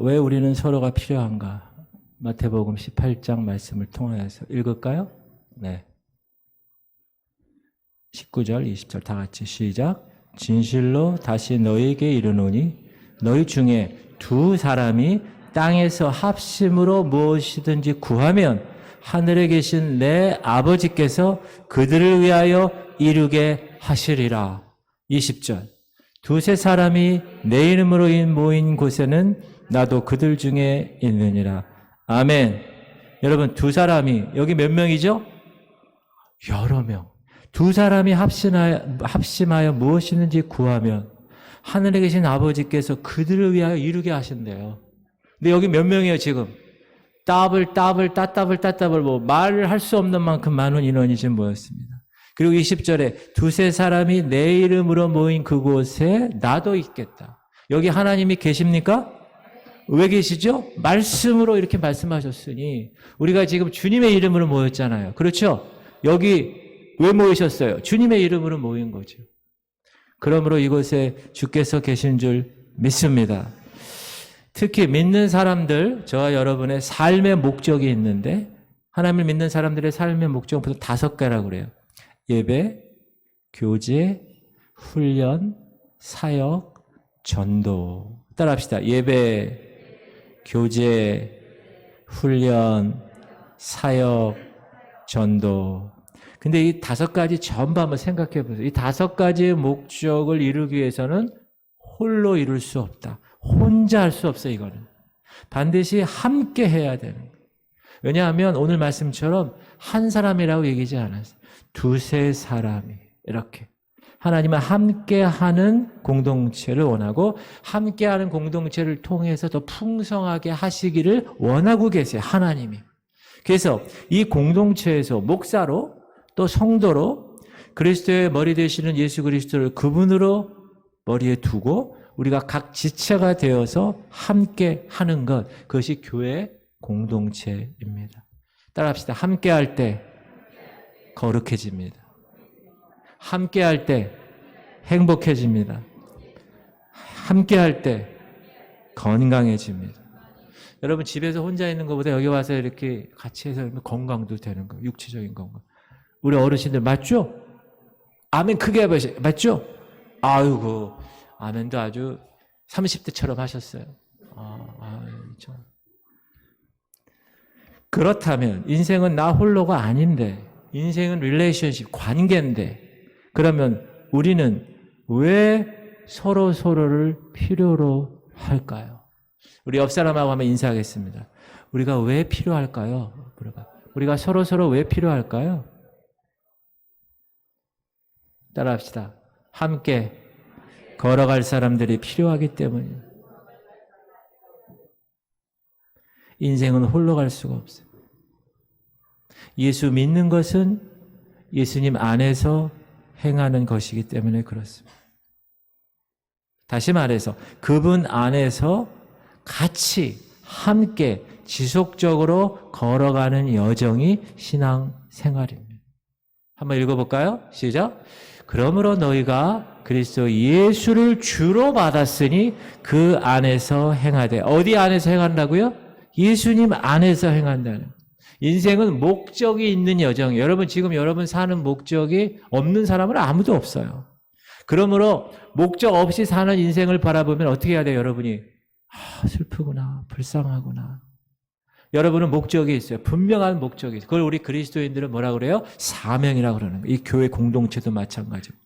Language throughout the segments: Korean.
왜 우리는 서로가 필요한가? 마태복음 18장 말씀을 통하여서 읽을까요? 네. 19절, 20절 다 같이 시작. 진실로 다시 너희에게 이르노니 너희 중에 두 사람이 땅에서 합심으로 무엇이든지 구하면 하늘에 계신 내 아버지께서 그들을 위하여 이루게 하시리라. 20절. 두세 사람이 내 이름으로 모인 곳에는 나도 그들 중에 있느니라. 아멘. 여러분, 두 사람이 여기 몇 명이죠? 여러 명. 두 사람이 합심하여 무엇이든지 구하면 하늘에 계신 아버지께서 그들을 위하여 이루게 하신대요. 근데 여기 몇 명이에요, 지금? 따따블 뭐 말을 할 수 없는 만큼 많은 인원이 지금 모였습니다. 그리고 20절에 두세 사람이 내 이름으로 모인 그곳에 나도 있겠다. 여기 하나님이 계십니까? 왜 계시죠? 말씀으로 이렇게 말씀하셨으니 우리가 지금 주님의 이름으로 모였잖아요. 그렇죠? 여기 왜 모이셨어요? 주님의 이름으로 모인 거죠. 그러므로 이곳에 주께서 계신 줄 믿습니다. 특히 믿는 사람들, 저와 여러분의 삶의 목적이 있는데 하나님을 믿는 사람들의 삶의 목적은 보통 5개라고 그래요. 예배, 교제, 훈련, 사역, 전도. 따라합시다. 예배, 교제, 훈련, 사역, 전도. 근데 이 5가지 전부 한번 생각해 보세요. 이 5가지의 목적을 이루기 위해서는 홀로 이룰 수 없다. 혼자 할 수 없어요, 이거는. 반드시 함께 해야 되는 거예요. 왜냐하면 오늘 말씀처럼 한 사람이라고 얘기하지 않았어요. 두세 사람이 이렇게. 하나님은 함께하는 공동체를 원하고 함께하는 공동체를 통해서 더 풍성하게 하시기를 원하고 계세요, 하나님이. 그래서 이 공동체에서 목사로 또 성도로 그리스도의 머리 되시는 예수 그리스도를 그분으로 머리에 두고 우리가 각 지체가 되어서 함께 하는 것, 그것이 교회 공동체입니다. 따라합시다. 함께 할 때 거룩해집니다. 함께 할 때 행복해집니다. 함께 할 때 건강해집니다. 여러분 집에서 혼자 있는 것보다 여기 와서 이렇게 같이 해서 건강도 되는 거예요. 육체적인 건강. 우리 어르신들 맞죠? 아멘 크게 해보세요. 맞죠? 아이고 아멘도 아주 30대처럼 하셨어요. 그렇다면 인생은 나 홀로가 아닌데 인생은 릴레이션십, 관계인데 그러면 우리는 왜 서로를 필요로 할까요? 우리 옆 사람하고 한번 인사하겠습니다. 우리가 왜 필요할까요? 우리가 서로 왜 필요할까요? 따라합시다. 함께 걸어갈 사람들이 필요하기 때문이에요. 인생은 홀로 갈 수가 없어요. 예수 믿는 것은 예수님 안에서 행하는 것이기 때문에 그렇습니다. 다시 말해서 그분 안에서 같이 함께 지속적으로 걸어가는 여정이 신앙생활입니다. 한번 읽어볼까요? 시작. 그러므로 너희가 그리스도 예수를 주로 받았으니 그 안에서 행하되. 어디 안에서 행한다고요? 예수님 안에서 행한다는. 인생은 목적이 있는 여정이에요. 여러분 지금 여러분 사는 목적이 없는 사람은 아무도 없어요. 그러므로 목적 없이 사는 인생을 바라보면 어떻게 해야 돼요, 여러분이? 슬프구나, 불쌍하구나. 여러분은 목적이 있어요. 분명한 목적이 있어요. 그걸 우리 그리스도인들은 뭐라 그래요? 사명이라고 그러는 거예요. 이 교회 공동체도 마찬가지고.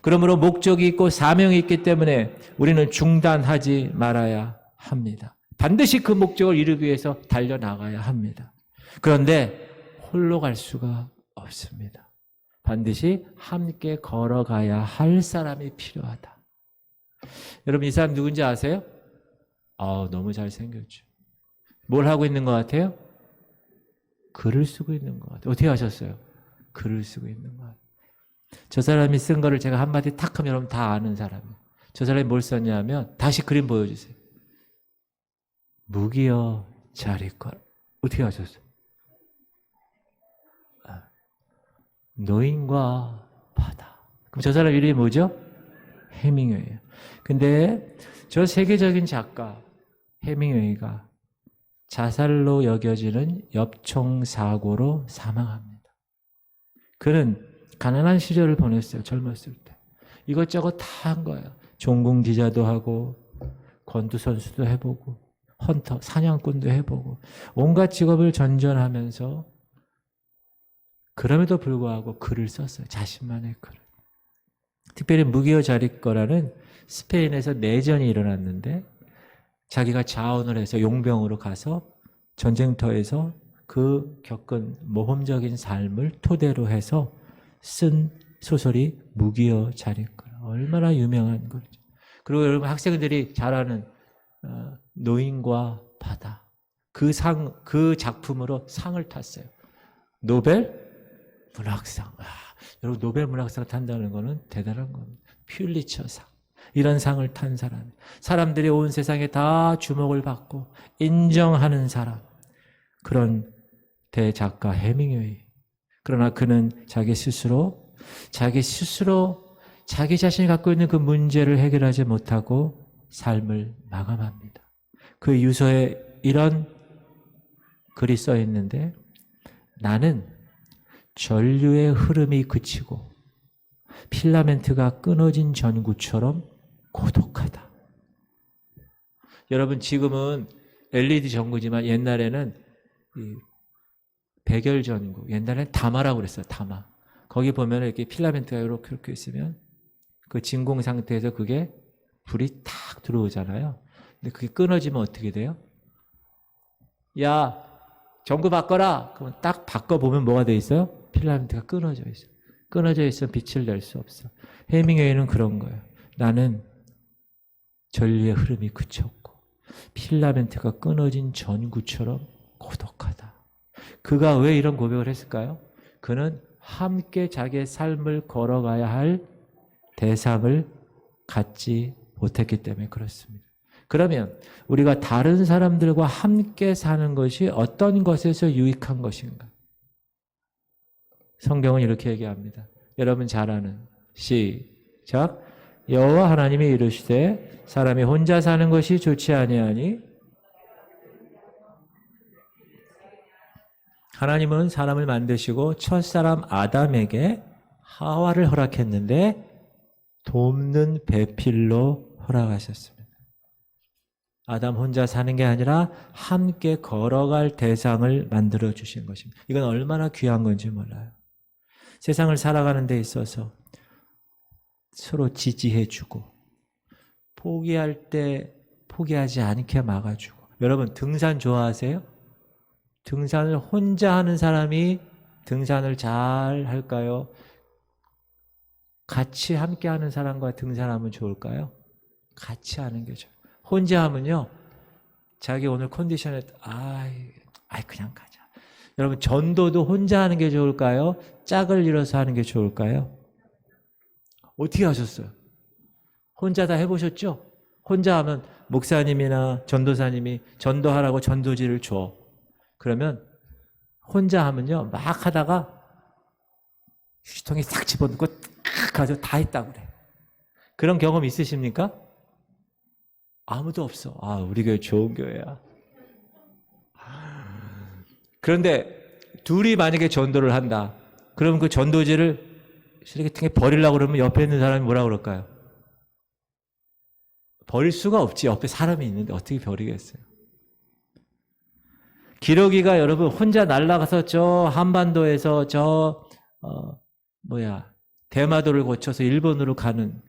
그러므로 목적이 있고 사명이 있기 때문에 우리는 중단하지 말아야 합니다. 반드시 그 목적을 이루기 위해서 달려나가야 합니다. 그런데 홀로 갈 수가 없습니다. 반드시 함께 걸어가야 할 사람이 필요하다. 여러분 이 사람 누군지 아세요? 너무 잘생겼죠. 뭘 하고 있는 것 같아요? 글을 쓰고 있는 것 같아요. 어떻게 하셨어요? 글을 쓰고 있는 것 같아요. 저 사람이 쓴 거를 제가 한마디 탁 하면 여러분 다 아는 사람이에요. 저 사람이 뭘 썼냐면 다시 그림 보여주세요. 무기여 자리걸. 어떻게 하셨어요? 노인과 바다. 그럼 저 사람 이름이 뭐죠? 해밍웨이예요. 근데 저 세계적인 작가 해밍웨이가 자살로 여겨지는 엽총사고로 사망합니다. 그는 가난한 시절을 보냈어요. 젊었을 때. 이것저것 다 한 거예요. 종군 기자도 하고 권투 선수도 해보고 헌터, 사냥꾼도 해보고 온갖 직업을 전전하면서 그럼에도 불구하고 글을 썼어요. 자신만의 글을. 특별히 무기여 자리거라는 스페인에서 내전이 일어났는데 자기가 자원을 해서 용병으로 가서 전쟁터에서 그 겪은 모험적인 삶을 토대로 해서 쓴 소설이 무기여 자리거라. 얼마나 유명한 거죠. 그리고 여러분 학생들이 잘 아는 노인과 바다. 그 작품으로 상을 탔어요. 노벨 문학상. 여러분 노벨 문학상을 탄다는 거는 대단한 겁니다. 퓰리처상. 이런 상을 탄 사람. 사람들이 온 세상에 다 주목을 받고 인정하는 사람. 그런 대작가 해밍웨이. 그러나 그는 자기 스스로 자기 자신이 갖고 있는 그 문제를 해결하지 못하고 삶을 마감합니다. 그 유서에 이런 글이 써 있는데 나는 전류의 흐름이 그치고 필라멘트가 끊어진 전구처럼 고독하다. 여러분 지금은 LED 전구지만 옛날에는 백열 전구, 옛날에는 다마라고 그랬어요. 다마. 거기 보면 이렇게 필라멘트가 이렇게 있으면 그 진공 상태에서 그게 불이 탁 들어오잖아요. 근데 그게 끊어지면 어떻게 돼요? 야, 전구 바꿔라. 그러면 딱 바꿔보면 뭐가 돼 있어요? 필라멘트가 끊어져 있어요. 끊어져 있으면 빛을 낼 수 없어. 해밍웨이는 그런 거예요. 나는 전류의 흐름이 그쳤고 필라멘트가 끊어진 전구처럼 고독하다. 그가 왜 이런 고백을 했을까요? 그는 함께 자기의 삶을 걸어가야 할 대상을 갖지 못했기 때문에 그렇습니다. 그러면 우리가 다른 사람들과 함께 사는 것이 어떤 것에서 유익한 것인가? 성경은 이렇게 얘기합니다. 여러분 잘 아는 시작. 여호와 하나님이 이르시되 사람이 혼자 사는 것이 좋지 아니하니 하나님은 사람을 만드시고 첫사람 아담에게 하와를 허락했는데 돕는 배필로 허락하셨습니다. 아담 혼자 사는 게 아니라 함께 걸어갈 대상을 만들어 주신 것입니다. 이건 얼마나 귀한 건지 몰라요. 세상을 살아가는 데 있어서 서로 지지해주고 포기할 때 포기하지 않게 막아주고. 여러분 등산 좋아하세요? 등산을 혼자 하는 사람이 등산을 잘 할까요? 같이 함께 하는 사람과 등산하면 좋을까요? 같이 하는 게 좋아요. 혼자 하면요, 자기 오늘 컨디션에, 그냥 가자. 여러분, 전도도 혼자 하는 게 좋을까요? 짝을 이뤄서 하는 게 좋을까요? 어떻게 하셨어요? 혼자 다 해보셨죠? 혼자 하면 목사님이나 전도사님이 전도하라고 전도지를 줘. 그러면 혼자 하면요, 막 하다가 휴지통에 싹 집어넣고 딱 가서 다 했다고 그래. 그런 경험 있으십니까? 아무도 없어. 우리 교회 좋은 교회야. 그런데 둘이 만약에 전도를 한다. 그러면 그 전도지를 쓰레기통에 버리려고 그러면 옆에 있는 사람이 뭐라 그럴까요? 버릴 수가 없지. 옆에 사람이 있는데 어떻게 버리겠어요? 기러기가 여러분 혼자 날아가서 저 한반도에서 대마도를 거쳐서 일본으로 가는,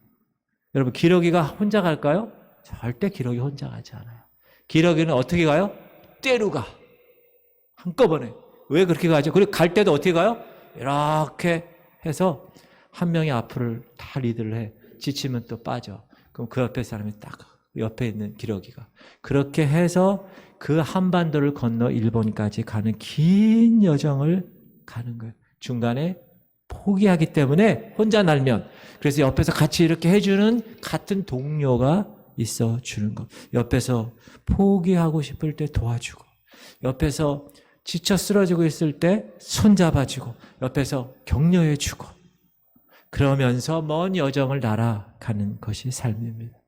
여러분 기러기가 혼자 갈까요? 절대 기러기 혼자 가지 않아요. 기러기는 어떻게 가요? 떼로 가. 한꺼번에. 왜 그렇게 가죠? 그리고 갈 때도 어떻게 가요? 이렇게 해서 한 명이 앞을 다 리드를 해. 지치면 또 빠져. 그럼 그 옆에 사람이 딱 옆에 있는 기러기가. 그렇게 해서 그 한반도를 건너 일본까지 가는 긴 여정을 가는 거예요. 중간에 포기하기 때문에 혼자 날면, 그래서 옆에서 같이 이렇게 해주는 같은 동료가 있어 주는 것. 옆에서 포기하고 싶을 때 도와주고, 옆에서 지쳐 쓰러지고 있을 때 손잡아주고, 옆에서 격려해주고, 그러면서 먼 여정을 날아가는 것이 삶입니다.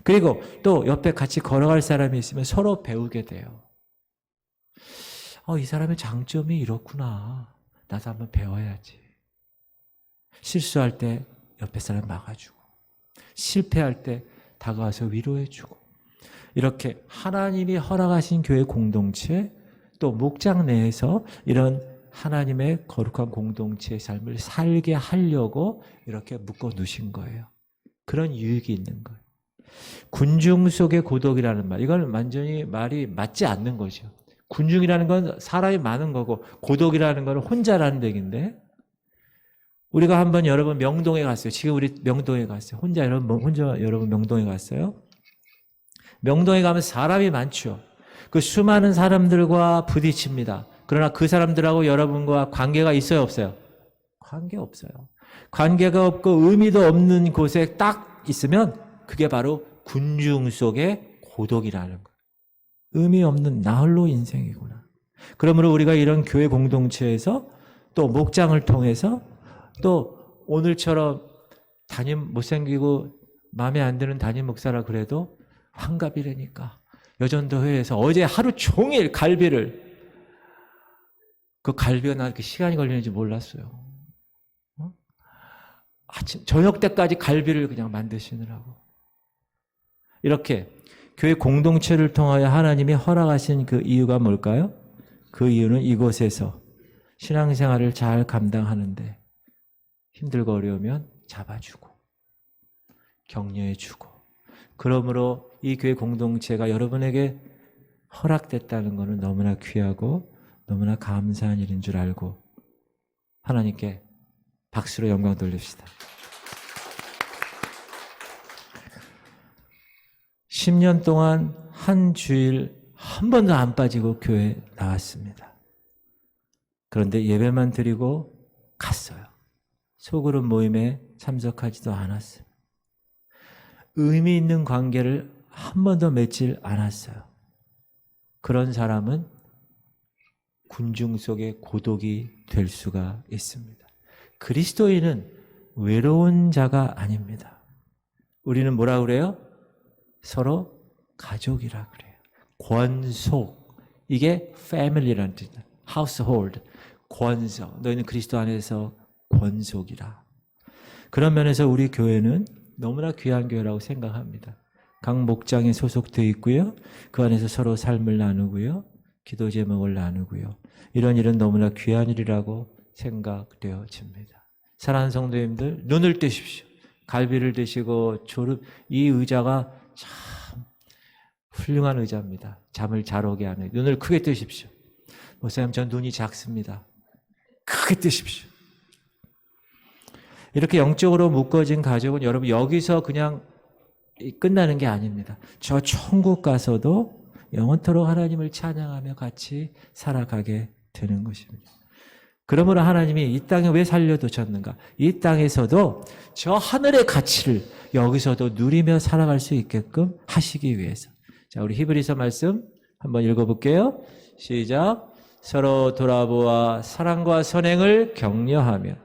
그리고 또 옆에 같이 걸어갈 사람이 있으면 서로 배우게 돼요. 이 사람의 장점이 이렇구나. 나도 한번 배워야지. 실수할 때 옆에 사람 막아주고, 실패할 때 다가와서 위로해주고, 이렇게 하나님이 허락하신 교회 공동체, 또 목장 내에서 이런 하나님의 거룩한 공동체의 삶을 살게 하려고 이렇게 묶어 놓으신 거예요. 그런 유익이 있는 거예요. 군중 속의 고독이라는 말, 이건 완전히 말이 맞지 않는 거죠. 군중이라는 건 사람이 많은 거고, 고독이라는 건 혼자라는 얘기인데, 우리가 한번 여러분 명동에 갔어요. 지금 우리 명동에 갔어요. 혼자 여러분 명동에 갔어요. 명동에 가면 사람이 많죠. 그 수많은 사람들과 부딪힙니다. 그러나 그 사람들하고 여러분과 관계가 있어요, 없어요? 관계 없어요. 관계가 없고 의미도 없는 곳에 딱 있으면 그게 바로 군중 속의 고독이라는 거예요. 의미 없는 나홀로 인생이구나. 그러므로 우리가 이런 교회 공동체에서 또 목장을 통해서 또 오늘처럼 담임 못생기고 마음에 안 드는 담임 목사라 그래도 환갑이라니까 여전도 회에서 어제 하루 종일 갈비를, 그 갈비가 나 이렇게 시간이 걸리는지 몰랐어요. 아침 저녁 때까지 갈비를 그냥 만드시느라고. 이렇게 교회 공동체를 통하여 하나님이 허락하신 그 이유가 뭘까요? 그 이유는 이곳에서 신앙생활을 잘 감당하는데 힘들고 어려우면 잡아주고 격려해주고, 그러므로 이 교회 공동체가 여러분에게 허락됐다는 것은 너무나 귀하고 너무나 감사한 일인 줄 알고 하나님께 박수로 영광 돌립시다. 10년 동안 한 주일 한 번도 안 빠지고 교회에 나왔습니다. 그런데 예배만 드리고 갔어요. 소그룹 모임에 참석하지도 않았어요. 의미 있는 관계를 한 번도 맺질 않았어요. 그런 사람은 군중 속의 고독이 될 수가 있습니다. 그리스도인은 외로운 자가 아닙니다. 우리는 뭐라 그래요? 서로 가족이라 그래요. 권속. 이게 family라는 뜻이에요. household. 권속. 너희는 그리스도 안에서 권속이라. 그런 면에서 우리 교회는 너무나 귀한 교회라고 생각합니다. 각 목장에 소속되어 있고요. 그 안에서 서로 삶을 나누고요. 기도 제목을 나누고요. 이런 일은 너무나 귀한 일이라고 생각되어집니다. 사랑하는 성도님들, 눈을 뜨십시오. 갈비를 드시고 이 의자가 참 훌륭한 의자입니다. 잠을 잘 오게 하는. 눈을 크게 뜨십시오. 목사님, 전 눈이 작습니다. 크게 뜨십시오. 이렇게 영적으로 묶어진 가족은 여러분 여기서 그냥 끝나는 게 아닙니다. 저 천국 가서도 영원토록 하나님을 찬양하며 같이 살아가게 되는 것입니다. 그러므로 하나님이 이 땅에 왜 살려두셨는가? 이 땅에서도 저 하늘의 가치를 여기서도 누리며 살아갈 수 있게끔 하시기 위해서. 자, 우리 히브리서 말씀 한번 읽어볼게요. 시작. 서로 돌아보아 사랑과 선행을 격려하며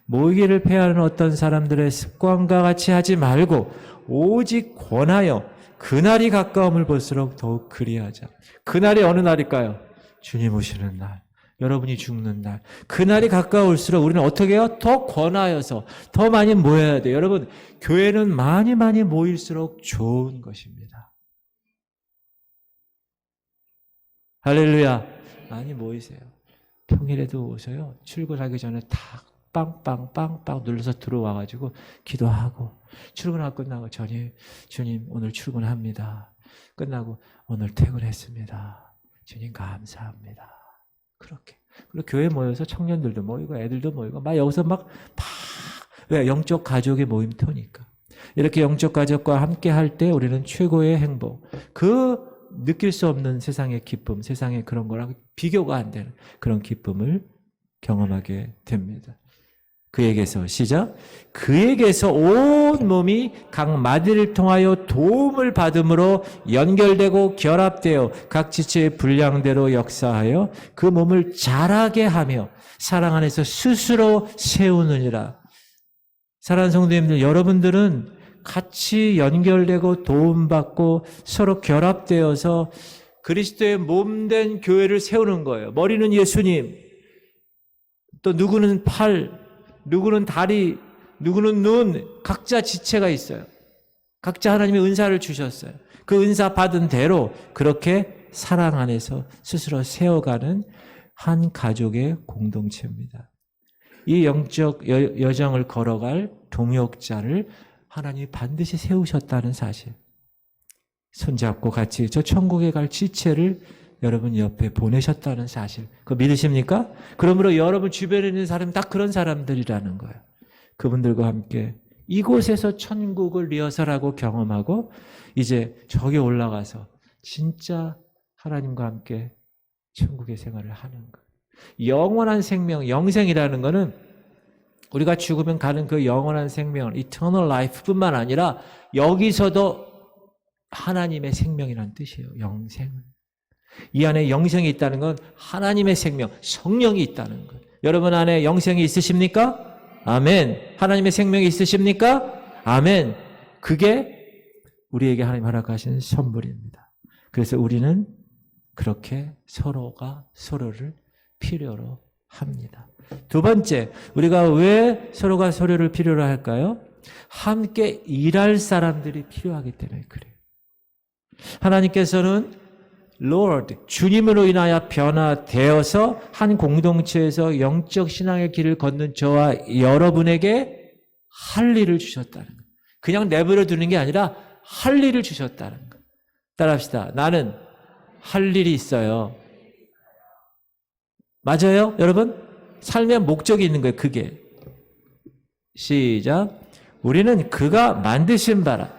모이기를 패하는 어떤 사람들의 습관과 같이 하지 말고 오직 권하여 그날이 가까움을 볼수록 더욱 그리하자. 그날이 어느 날일까요? 주님 오시는 날, 여러분이 죽는 날. 그날이 가까울수록 우리는 어떻게 해요? 더 권하여서 더 많이 모여야 돼요. 여러분, 교회는 많이 모일수록 좋은 것입니다. 할렐루야. 많이 모이세요. 평일에도 오셔요. 출근하기 전에 다 빵빵 눌러서 들어와가지고 기도하고, 출근하고 끝나고 주님 오늘 출근합니다. 끝나고 오늘 퇴근했습니다. 주님 감사합니다. 그렇게. 그리고 교회 모여서 청년들도 모이고 애들도 모이고 막 여기서 왜? 영적 가족의 모임터니까. 이렇게 영적 가족과 함께 할 때 우리는 최고의 행복, 그 느낄 수 없는 세상의 기쁨, 세상의 그런 거랑 비교가 안 되는 그런 기쁨을 경험하게 됩니다. 그에게서, 시작. 그에게서 온 몸이 각 마디를 통하여 도움을 받음으로 연결되고 결합되어 각 지체의 분량대로 역사하여 그 몸을 자라게 하며 사랑 안에서 스스로 세우느니라. 사랑하는 성도님들, 여러분들은 같이 연결되고 도움받고 서로 결합되어서 그리스도의 몸된 교회를 세우는 거예요. 머리는 예수님, 또 누구는 팔, 누구는 다리, 누구는 눈, 각자 지체가 있어요. 각자 하나님의 은사를 주셨어요. 그 은사 받은 대로 그렇게 사랑 안에서 스스로 세워가는 한 가족의 공동체입니다. 이 영적 여정을 걸어갈 동역자를 하나님이 반드시 세우셨다는 사실. 손잡고 같이 저 천국에 갈 지체를 여러분 옆에 보내셨다는 사실. 그거 믿으십니까? 그러므로 여러분 주변에 있는 사람이 딱 그런 사람들이라는 거예요. 그분들과 함께 이곳에서 천국을 리허설하고 경험하고 이제 저기 올라가서 진짜 하나님과 함께 천국의 생활을 하는 거예요. 영원한 생명, 영생이라는 것은 우리가 죽으면 가는 그 영원한 생명, eternal life뿐만 아니라 여기서도 하나님의 생명이라는 뜻이에요. 영생. 이 안에 영생이 있다는 건 하나님의 생명, 성령이 있다는 것. 여러분 안에 영생이 있으십니까? 아멘. 하나님의 생명이 있으십니까? 아멘. 그게 우리에게 하나님 허락하신 선물입니다. 그래서 우리는 그렇게 서로가 서로를 필요로 합니다. 두 번째, 우리가 왜 서로가 서로를 필요로 할까요? 함께 일할 사람들이 필요하기 때문에 그래요. 하나님께서는 Lord, 주님으로 인하여 변화되어서 한 공동체에서 영적 신앙의 길을 걷는 저와 여러분에게 할 일을 주셨다는 거예요. 그냥 내버려 두는 게 아니라 할 일을 주셨다는 거예요. 따라합시다. 나는 할 일이 있어요. 맞아요, 여러분? 삶의 목적이 있는 거예요, 그게. 시작. 우리는 그가 만드신 바라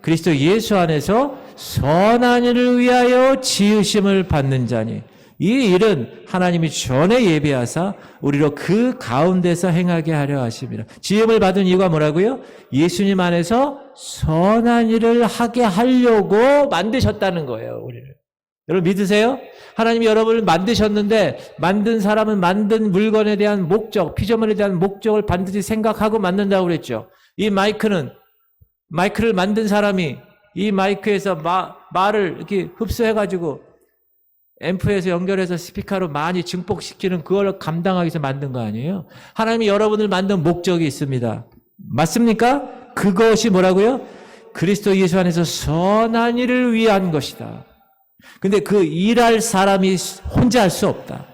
그리스도 예수 안에서 선한 일을 위하여 지으심을 받는 자니 이 일은 하나님이 전에 예비하사 우리로 그 가운데서 행하게 하려 하심이라. 지음을 받은 이유가 뭐라고요? 예수님 안에서 선한 일을 하게 하려고 만드셨다는 거예요, 우리를. 여러분 믿으세요? 하나님이 여러분을 만드셨는데 만든 사람은 만든 물건에 대한 목적, 피조물에 대한 목적을 반드시 생각하고 만든다고 그랬죠. 이 마이크를 만든 사람이 이 마이크에서 말을 이렇게 흡수해가지고 앰프에서 연결해서 스피커로 많이 증폭시키는 그걸 감당하기 위해서 만든 거 아니에요? 하나님이 여러분을 만든 목적이 있습니다. 맞습니까? 그것이 뭐라고요? 그리스도 예수 안에서 선한 일을 위한 것이다. 근데 그 일할 사람이 혼자 할 수 없다.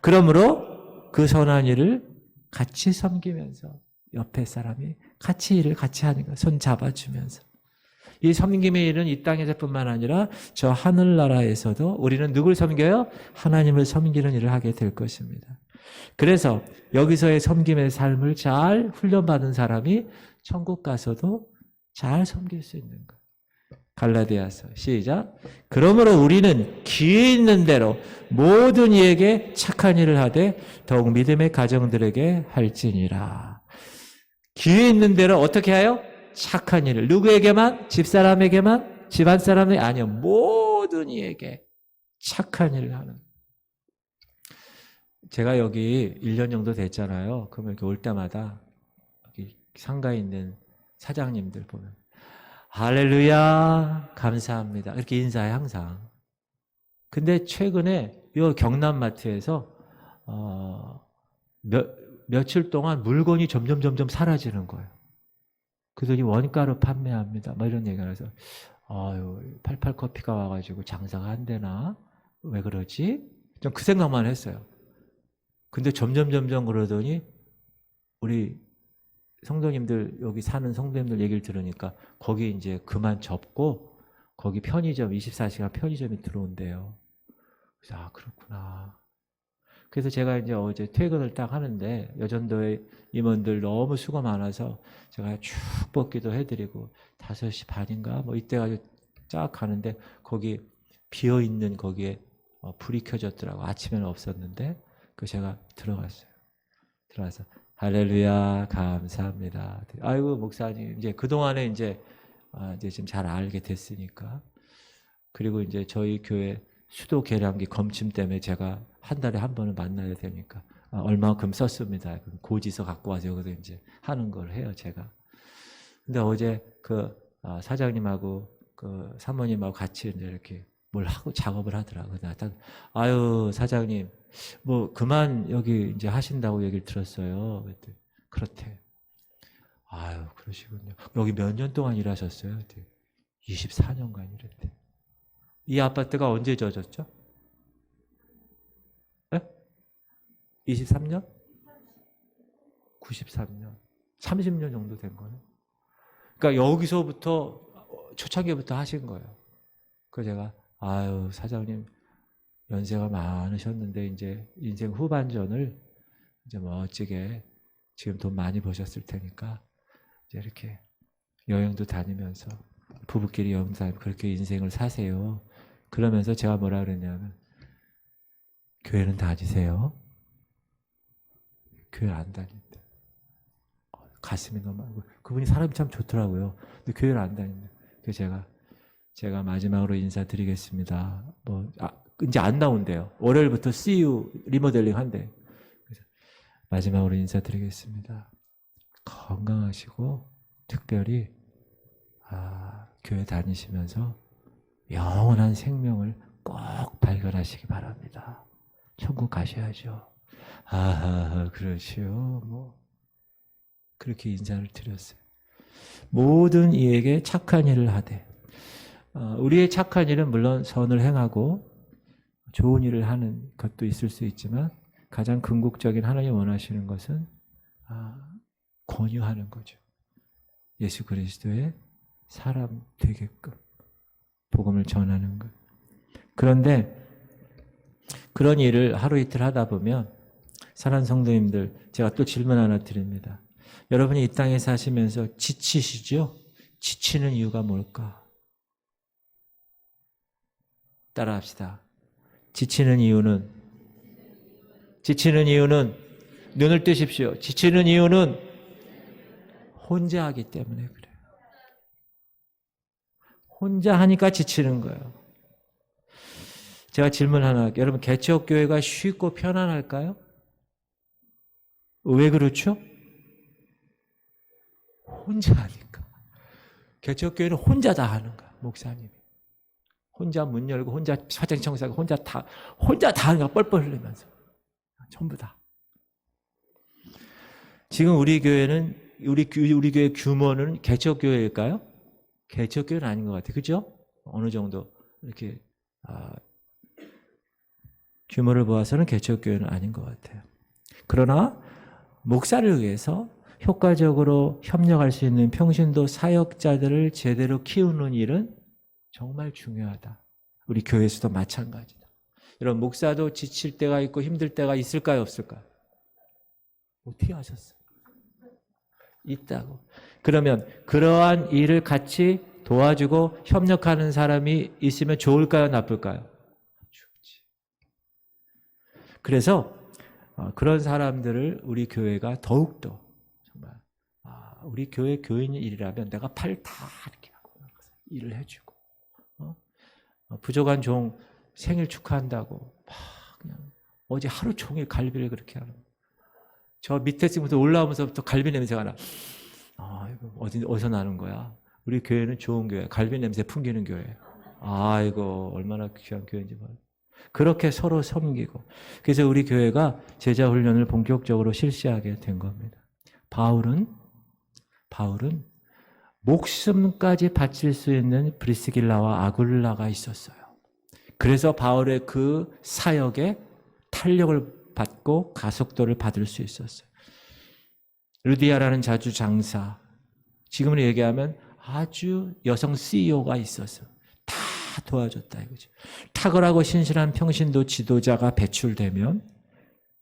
그러므로 그 선한 일을 같이 섬기면서 옆에 사람이 같이 일을 같이 하는 거예요. 손 잡아주면서. 이 섬김의 일은 이 땅에서뿐만 아니라 저 하늘나라에서도 우리는 누굴 섬겨요? 하나님을 섬기는 일을 하게 될 것입니다. 그래서 여기서의 섬김의 삶을 잘 훈련받은 사람이 천국 가서도 잘 섬길 수 있는 거예요. 갈라디아서 시작. 그러므로 우리는 기회 있는 대로 모든 이에게 착한 일을 하되 더욱 믿음의 가정들에게 할지니라. 기회 있는 대로 어떻게 해요? 착한 일을. 누구에게만? 집사람에게만? 집안 사람에게? 아니요. 모든 이에게 착한 일을 하는. 제가 여기 1년 정도 됐잖아요. 그러면 이렇게 올 때마다 여기 상가에 있는 사장님들 보면 할렐루야 감사합니다 이렇게 인사해 항상. 근데 최근에 이 경남마트에서 며칠 동안 물건이 점점 사라지는 거예요. 그러더니 원가로 판매합니다. 뭐 이런 얘기가 나서 아유 88커피가 와가지고 장사가 안 되나? 왜 그러지? 좀 그 생각만 했어요. 근데 점점 그러더니 우리 성도님들 여기 사는 성도님들 얘기를 들으니까 거기 이제 그만 접고 거기 편의점 24시간 편의점이 들어온대요. 그래서 아 그렇구나. 그래서 제가 이제 어제 퇴근을 딱 하는데 여전도의 임원들 너무 수고 많아서 제가 쭉 뽑기도 해드리고 5시 반인가 뭐 이때까지 쫙 가는데 거기 비어있는 거기에 불이 켜졌더라고. 아침에는 없었는데 그 제가 들어가서 할렐루야 감사합니다. 아이고 목사님 이제 그동안에 이제 지금 잘 알게 됐으니까. 그리고 이제 저희 교회 수도 계량기 검침 때문에 제가 한 달에 한 번은 만나야 되니까 얼마만큼 썼습니다. 고지서 갖고 와서 여기서 이제 하는 걸 해요 제가. 근데 어제 사장님하고 사모님하고 같이 이제 이렇게 뭘 하고 작업을 하더라고요. 나 딱, 아유, 사장님, 뭐, 그만 여기 이제 하신다고 얘기를 들었어요. 그랬더니, 그렇대. 아유, 그러시군요. 여기 몇 년 동안 일하셨어요? 24년간 일했대. 이 아파트가 언제 지어졌죠? 네? 23년? 93년. 30년 정도 된 거예요. 그러니까 여기서부터 초창기부터 하신 거예요. 그래서 제가 아유 사장님 연세가 많으셨는데 이제 인생 후반전을 이제 멋지게 지금 돈 많이 버셨을 테니까 이제 이렇게 여행도 다니면서 부부끼리 여행 다니면서 그렇게 인생을 사세요. 그러면서 제가 뭐라 그랬냐면 교회는 다니세요. 교회 안 다닌다. 가슴이 너무 그분이 사람이 참 좋더라고요. 근데 교회를 안 다닌다. 그래서 제가 마지막으로 인사드리겠습니다. 이제 안 나온대요. 월요일부터 See you 리모델링 한대. 그래서 마지막으로 인사드리겠습니다. 건강하시고 특별히 교회 다니시면서 영원한 생명을 꼭 발견하시기 바랍니다. 천국 가셔야죠. 그러시오. 뭐 그렇게 인사를 드렸어요. 모든 이에게 착한 일을 하되 우리의 착한 일은 물론 선을 행하고 좋은 일을 하는 것도 있을 수 있지만 가장 궁극적인 하나님 원하시는 것은 권유하는 거죠. 예수 그리스도의 사람 되게끔 복음을 전하는 것. 그런데 그런 일을 하루 이틀 하다 보면 사랑하는 성도님들 제가 또 질문 하나 드립니다. 여러분이 이 땅에 사시면서 지치시죠? 지치는 이유가 뭘까? 따라합시다. 지치는 이유는 눈을 뜨십시오. 지치는 이유는 혼자 하기 때문에 그래요. 혼자 하니까 지치는 거예요. 제가 질문 하나 할게요. 여러분 개척교회가 쉽고 편안할까요? 왜 그렇죠? 혼자 하니까. 개척교회는 혼자 다 하는 거야. 목사님이. 혼자 문 열고 혼자 화장실 청소하고 혼자 다 하는 거야. 뻘뻘 흘리면서. 전부 다. 지금 우리 교회는 우리 교회 규모는 개척교회일까요? 개척교회는 아닌 것 같아요. 그죠? 어느 정도 이렇게 규모를 보아서는 개척교회는 아닌 것 같아요. 그러나 목사를 위해서 효과적으로 협력할 수 있는 평신도 사역자들을 제대로 키우는 일은 정말 중요하다. 우리 교회에서도 마찬가지다. 여러분 목사도 지칠 때가 있고 힘들 때가 있을까요? 없을까요? 어떻게 하셨어요? 있다고. 그러면 그러한 일을 같이 도와주고 협력하는 사람이 있으면 좋을까요? 나쁠까요? 좋지. 그래서 그런 사람들을 우리 교회가 더욱더 정말 우리 교회 교인 일이라면 내가 팔 다 이렇게 하고 일을 해주고 부족한 종 생일 축하한다고 그냥 어제 하루 종일 갈비를 그렇게 하는 저 밑에 지금부터 올라오면서부터 갈비 냄새가 나. 이거 어디서 나는 거야? 우리 교회는 좋은 교회, 갈비 냄새 풍기는 교회. 이거 얼마나 귀한 교회인지 몰라. 그렇게 서로 섬기고. 그래서 우리 교회가 제자 훈련을 본격적으로 실시하게 된 겁니다. 바울은 목숨까지 바칠 수 있는 브리스길라와 아굴라가 있었어요. 그래서 바울의 그 사역에 탄력을 받고 가속도를 받을 수 있었어요. 루디아라는 자주 장사, 지금으로 얘기하면 아주 여성 CEO가 있어서 다 도와줬다 이거죠. 탁월하고 신실한 평신도 지도자가 배출되면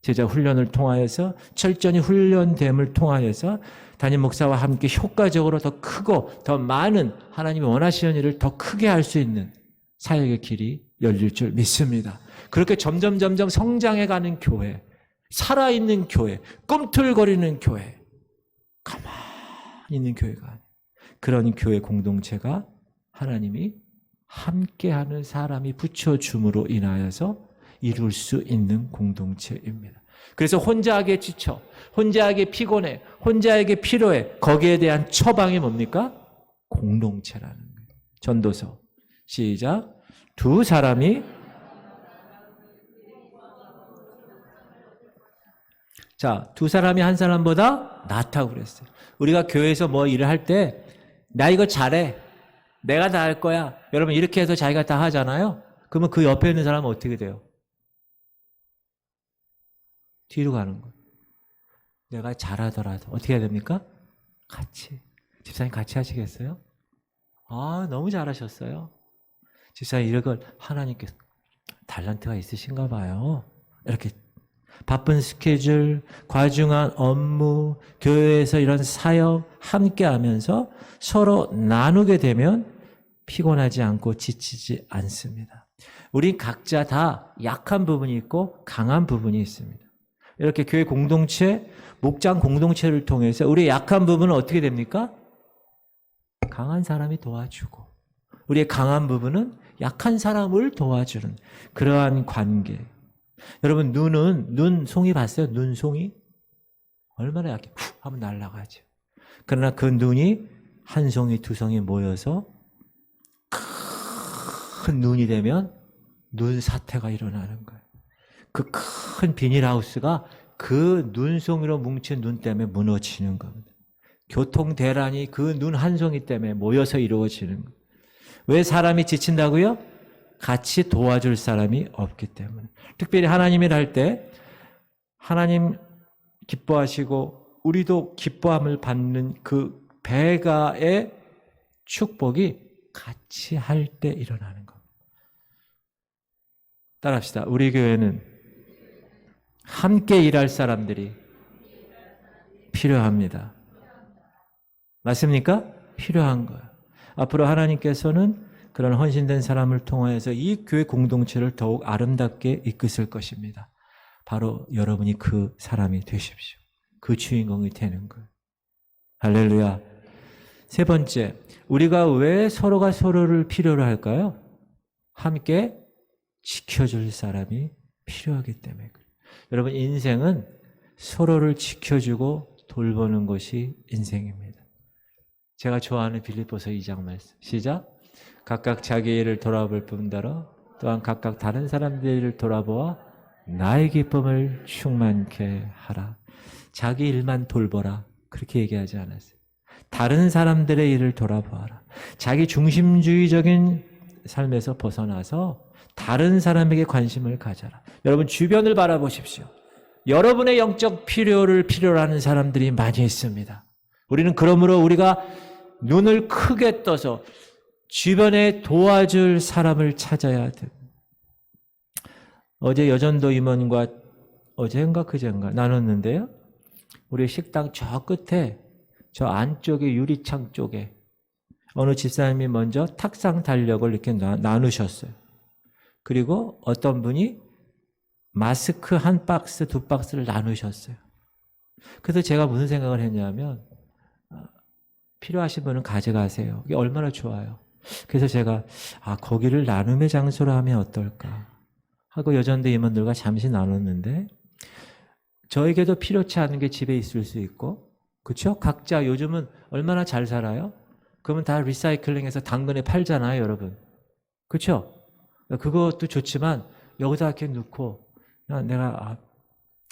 제자 훈련을 통하여서 철저히 훈련됨을 통하여서 담임 목사와 함께 효과적으로 더 크고 더 많은 하나님이 원하시는 일을 더 크게 할 수 있는 사역의 길이 열릴 줄 믿습니다. 그렇게 점점 성장해가는 교회, 살아있는 교회, 꿈틀거리는 교회, 가만히 있는 교회가 아니에요. 그런 교회 공동체가 하나님이 함께하는 사람이 붙여줌으로 인하여서 이룰 수 있는 공동체입니다. 그래서 혼자하게 지쳐, 혼자하게 피곤해, 혼자에게 필요해. 거기에 대한 처방이 뭡니까? 공동체라는 거예요. 전도서. 시작. 두 사람이 자, 두 사람이 한 사람보다 낫다고 그랬어요. 우리가 교회에서 뭐 일을 할 때 나 이거 잘해. 내가 다 할 거야. 여러분 이렇게 해서 자기가 다 하잖아요. 그러면 그 옆에 있는 사람은 어떻게 돼요? 뒤로 가는 거예요. 내가 잘하더라도 어떻게 해야 됩니까? 같이. 집사님 같이 하시겠어요? 아, 너무 잘하셨어요. 집사님 이런 걸 하나님께서 달란트가 있으신가 봐요. 이렇게 바쁜 스케줄, 과중한 업무, 교회에서 이런 사역 함께 하면서 서로 나누게 되면 피곤하지 않고 지치지 않습니다. 우리 각자 다 약한 부분이 있고 강한 부분이 있습니다. 이렇게 교회 공동체, 목장 공동체를 통해서 우리의 약한 부분은 어떻게 됩니까? 강한 사람이 도와주고 우리의 강한 부분은 약한 사람을 도와주는 그러한 관계. 여러분 눈송이 봤어요? 눈송이? 얼마나 약해. 후 하면 날아가죠. 그러나 그 눈이 한 송이 두 송이 모여서 큰 눈이 되면 눈 사태가 일어나는 거예요. 그 큰 비닐하우스가 그 눈송이로 뭉친 눈 때문에 무너지는 겁니다. 교통대란이 그 눈 한 송이 때문에 모여서 이루어지는 거예요. 왜 사람이 지친다고요? 같이 도와줄 사람이 없기 때문에. 특별히 하나님을 할 때 하나님 기뻐하시고 우리도 기뻐함을 받는 그 배가의 축복이 같이 할 때 일어나는 겁니다. 따라합시다. 우리 교회는 함께 일할 사람들이 필요합니다. 맞습니까? 필요한 거예요. 앞으로 하나님께서는 그런 헌신된 사람을 통하여서 이 교회 공동체를 더욱 아름답게 이끄실 것입니다. 바로 여러분이 그 사람이 되십시오. 그 주인공이 되는 거예요. 할렐루야. 세 번째, 우리가 왜 서로가 서로를 필요로 할까요? 함께 지켜줄 사람이 필요하기 때문에 그래요. 여러분 인생은 서로를 지켜주고 돌보는 것이 인생입니다. 제가 좋아하는 빌립보서 2장 말씀. 시작. 각각 자기 일을 돌아볼 뿐더러 또한 각각 다른 사람들의 일을 돌아보아 나의 기쁨을 충만케 하라. 자기 일만 돌보라. 그렇게 얘기하지 않았어요. 다른 사람들의 일을 돌아보아라. 자기 중심주의적인 삶에서 벗어나서 다른 사람에게 관심을 가져라. 여러분 주변을 바라보십시오. 여러분의 영적 필요를 필요로 하는 사람들이 많이 있습니다. 우리는 그러므로 우리가 눈을 크게 떠서 주변에 도와줄 사람을 찾아야 됩니다. 어제 여전도 임원과 어제인가 그제인가 나눴는데요. 우리 식당 저 끝에 저 안쪽에 유리창 쪽에 어느 집사님이 먼저 탁상 달력을 이렇게 나누셨어요. 그리고 어떤 분이 마스크 한 박스, 두 박스를 나누셨어요. 그래서 제가 무슨 생각을 했냐면 필요하신 분은 가져가세요. 이게 얼마나 좋아요. 그래서 제가 거기를 나눔의 장소로 하면 어떨까 하고 여전대 임원들과 잠시 나눴는데 저에게도 필요치 않은 게 집에 있을 수 있고 그렇죠? 각자 요즘은 얼마나 잘 살아요? 그러면 다 리사이클링해서 당근에 팔잖아요, 여러분. 그렇죠? 그것도 좋지만 여기다 이렇게 넣고 그냥 내가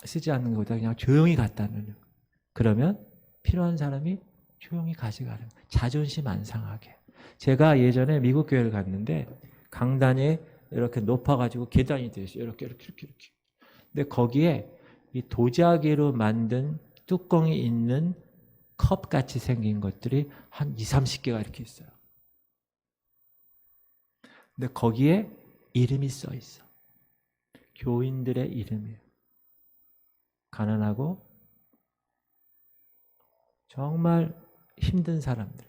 쓰지 않는 것보다 그냥 조용히 갖다 놓는 거. 그러면 필요한 사람이 조용히 가져가는 거예요. 자존심 안 상하게. 제가 예전에 미국 교회를 갔는데 강단에 이렇게 높아가지고 계단이 되어 있어요. 이렇게. 근데 거기에 이 도자기로 만든 뚜껑이 있는 컵같이 생긴 것들이 한 20-30개가 이렇게 있어요. 근데 거기에 이름이 써 있어. 교인들의 이름이에요. 가난하고 정말 힘든 사람들.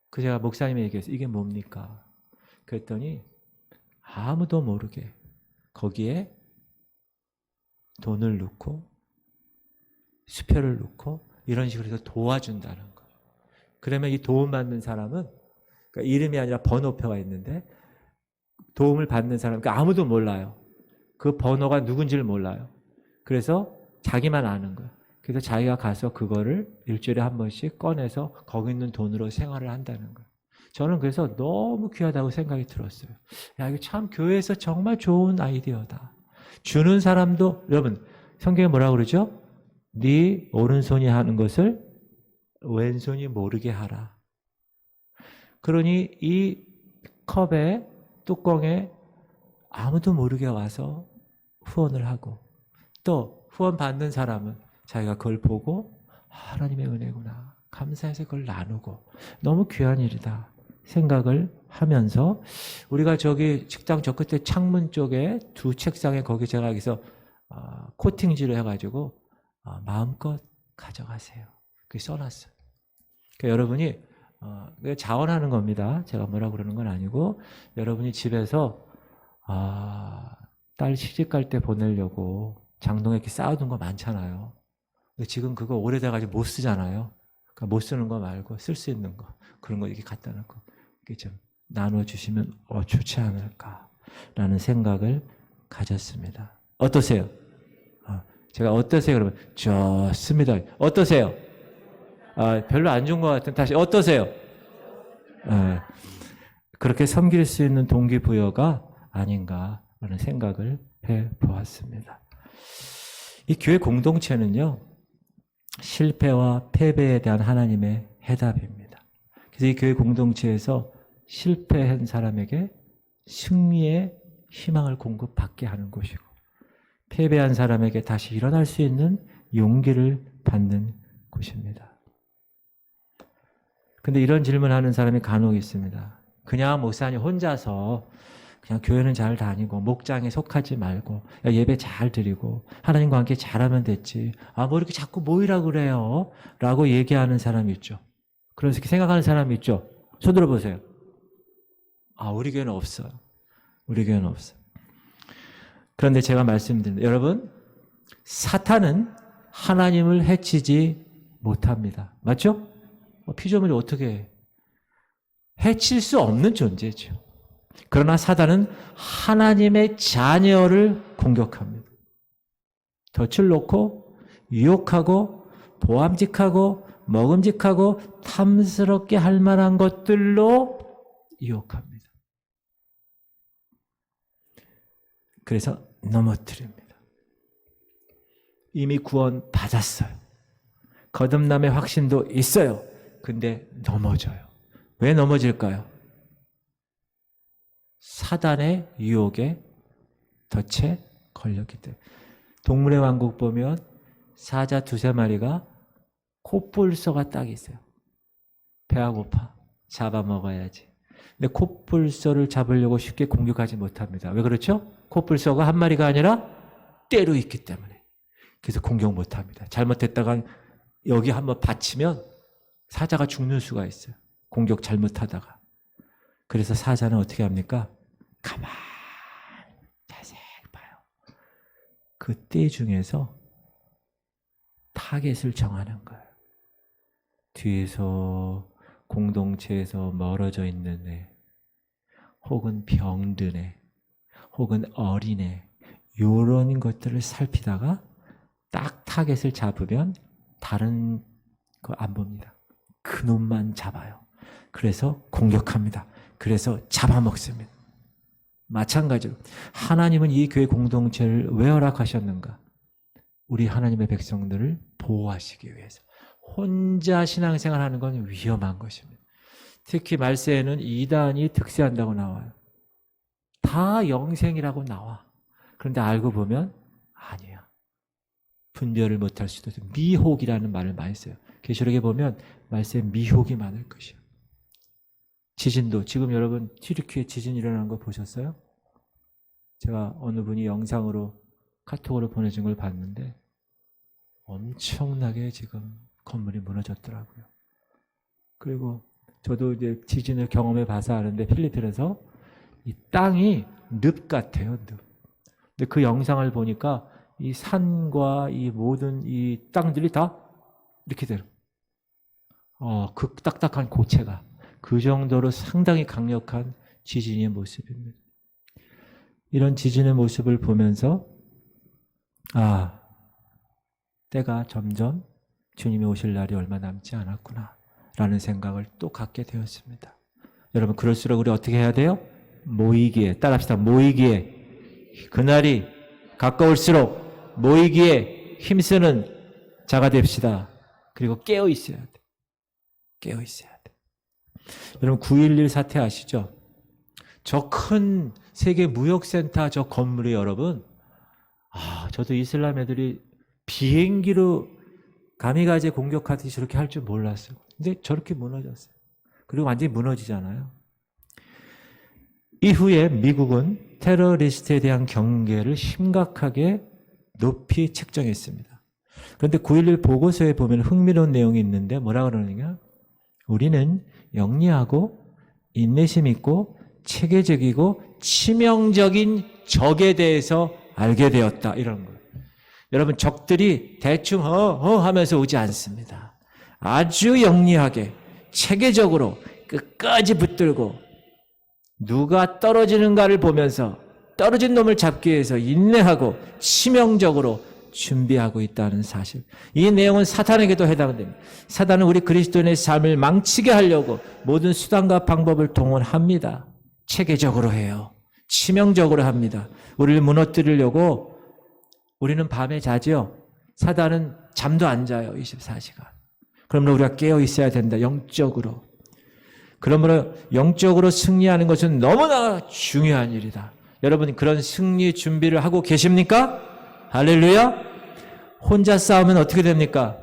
그 제가 목사님에게 얘기했어요. 이게 뭡니까? 그랬더니 아무도 모르게 거기에 돈을 넣고 수표를 넣고 이런 식으로 해서 도와준다는 거예요. 그러면 이 도움받는 사람은 그러니까 이름이 아니라 번호표가 있는데 도움을 받는 사람 그러니까 아무도 몰라요. 그 번호가 누군지를 몰라요. 그래서 자기만 아는 거예요. 그래서 자기가 가서 그거를 일주일에 한 번씩 꺼내서 거기 있는 돈으로 생활을 한다는 거예요. 저는 그래서 너무 귀하다고 생각이 들었어요. 야, 이거 참 교회에서 정말 좋은 아이디어다. 주는 사람도, 여러분, 성경에 뭐라고 그러죠? 네 오른손이 하는 것을 왼손이 모르게 하라. 그러니 이 컵에 뚜껑에 아무도 모르게 와서 후원을 하고, 또 후원 받는 사람은 자기가 그걸 보고 하나님의 은혜구나, 감사해서 그걸 나누고, 너무 귀한 일이다 생각을 하면서, 우리가 저기 식당 저 끝에 창문 쪽에 두 책상에 거기 제가 여기서 코팅지를 해가지고 마음껏 가져가세요. 그게 써놨어요. 그러니까 여러분이 자원하는 겁니다. 제가 뭐라고 그러는 건 아니고, 여러분이 집에서 딸 시집 갈 때 보내려고 장롱에 이렇게 쌓아둔 거 많잖아요. 근데 지금 그거 오래돼가지고 못 쓰잖아요. 그러니까 못 쓰는 거 말고 쓸 수 있는 거, 그런 거 이렇게 갖다 놓고 이렇게 좀 나눠주시면 좋지 않을까라는 생각을 가졌습니다. 어떠세요? 제가 어떠세요? 그러면 좋습니다. 어떠세요? 별로 안 좋은 것 같은, 다시 어떠세요? 그렇게 섬길 수 있는 동기부여가 아닌가라는 생각을 해보았습니다. 이 교회 공동체는요, 실패와 패배에 대한 하나님의 해답입니다. 그래서 이 교회 공동체에서 실패한 사람에게 승리의 희망을 공급받게 하는 곳이고, 패배한 사람에게 다시 일어날 수 있는 용기를 받는 곳입니다. 근데 이런 질문하는 사람이 간혹 있습니다. 그냥 목사님 혼자서 그냥 교회는 잘 다니고 목장에 속하지 말고 예배 잘 드리고 하나님과 함께 잘하면 됐지, 뭐 이렇게 자꾸 모이라고 그래요 라고 얘기하는 사람이 있죠. 그렇게 생각하는 사람이 있죠. 손 들어보세요. 우리 교회는 없어요. 우리 교회는 없어요. 그런데 제가 말씀드립니다. 여러분, 사탄은 하나님을 해치지 못합니다. 맞죠? 피조물이 어떻게 해? 해칠 수 없는 존재죠. 그러나 사단은 하나님의 자녀를 공격합니다. 덫을 놓고 유혹하고 보암직하고 먹음직하고 탐스럽게 할 만한 것들로 유혹합니다. 그래서 넘어뜨립니다. 이미 구원 받았어요. 거듭남의 확신도 있어요. 근데 넘어져요. 왜 넘어질까요? 사단의 유혹에 덫에 걸렸기 때문에. 동물의 왕국 보면 사자 두세 마리가 코뿔소가 딱 있어요. 배가 고파. 잡아먹어야지. 근데 코뿔소를 잡으려고 쉽게 공격하지 못합니다. 왜 그렇죠? 코뿔소가 한 마리가 아니라 떼로 있기 때문에. 그래서 공격 못합니다. 잘못했다가 여기 한번 받치면 사자가 죽는 수가 있어요. 공격 잘못하다가. 그래서 사자는 어떻게 합니까? 가만히 자세히 봐요. 그 떼 중에서 타겟을 정하는 거예요. 뒤에서 공동체에서 멀어져 있는 애, 혹은 병든 애, 혹은 어린애, 이런 것들을 살피다가 딱 타겟을 잡으면 다른 거 안 봅니다. 그 놈만 잡아요. 그래서 공격합니다. 그래서 잡아먹습니다. 마찬가지로 하나님은 이 교회 공동체를 왜 허락하셨는가? 우리 하나님의 백성들을 보호하시기 위해서. 혼자 신앙생활하는 건 위험한 것입니다. 특히 말세에는 이단이 득세한다고 나와요. 다 영생이라고 나와. 그런데 알고 보면 아니야. 분별을 못할 수도 있어요. 미혹이라는 말을 많이 써요. 계시록에 보면 말세에 미혹이 많을 것이에요. 지진도, 지금 여러분 튀르키예 지진 일어나는 거 보셨어요? 제가 어느 분이 영상으로 카톡으로 보내준 걸 봤는데 엄청나게 지금 건물이 무너졌더라고요. 그리고 저도 이제 지진을 경험해 봐서 아는데 필리핀에서 이 땅이 늪 같아요, 늪. 근데 그 영상을 보니까 이 산과 이 모든 이 땅들이 다 이렇게 돼요. 그 딱딱한 고체가. 그 정도로 상당히 강력한 지진의 모습입니다. 이런 지진의 모습을 보면서 때가 점점 주님이 오실 날이 얼마 남지 않았구나 라는 생각을 또 갖게 되었습니다. 여러분, 그럴수록 우리 어떻게 해야 돼요? 모이기에, 따라합시다. 모이기에, 그날이 가까울수록 모이기에 힘쓰는 자가 됩시다. 그리고 깨어 있어야 돼. 깨어 있어야 돼. 여러분, 9.11 사태 아시죠? 저 큰 세계 무역센터 저 건물이 여러분, 저도 이슬람 애들이 비행기로 가미가제 공격하듯이 저렇게 할 줄 몰랐어요. 근데 저렇게 무너졌어요. 그리고 완전히 무너지잖아요. 이후에 미국은 테러리스트에 대한 경계를 심각하게 높이 책정했습니다. 그런데 9.11 보고서에 보면 흥미로운 내용이 있는데 뭐라 그러느냐? 우리는 영리하고 인내심 있고 체계적이고 치명적인 적에 대해서 알게 되었다. 이런 거예요. 여러분, 적들이 대충 하면서 오지 않습니다. 아주 영리하게 체계적으로 끝까지 붙들고 누가 떨어지는가를 보면서 떨어진 놈을 잡기 위해서 인내하고 치명적으로 준비하고 있다는 사실. 이 내용은 사탄에게도 해당됩니다. 사탄은 우리 그리스도인의 삶을 망치게 하려고 모든 수단과 방법을 동원합니다. 체계적으로 해요. 치명적으로 합니다. 우리를 무너뜨리려고. 우리는 밤에 자죠. 사단은 잠도 안 자요. 24시간. 그러므로 우리가 깨어 있어야 된다. 영적으로. 그러므로 영적으로 승리하는 것은 너무나 중요한 일이다. 여러분, 그런 승리 준비를 하고 계십니까? 할렐루야. 혼자 싸우면 어떻게 됩니까?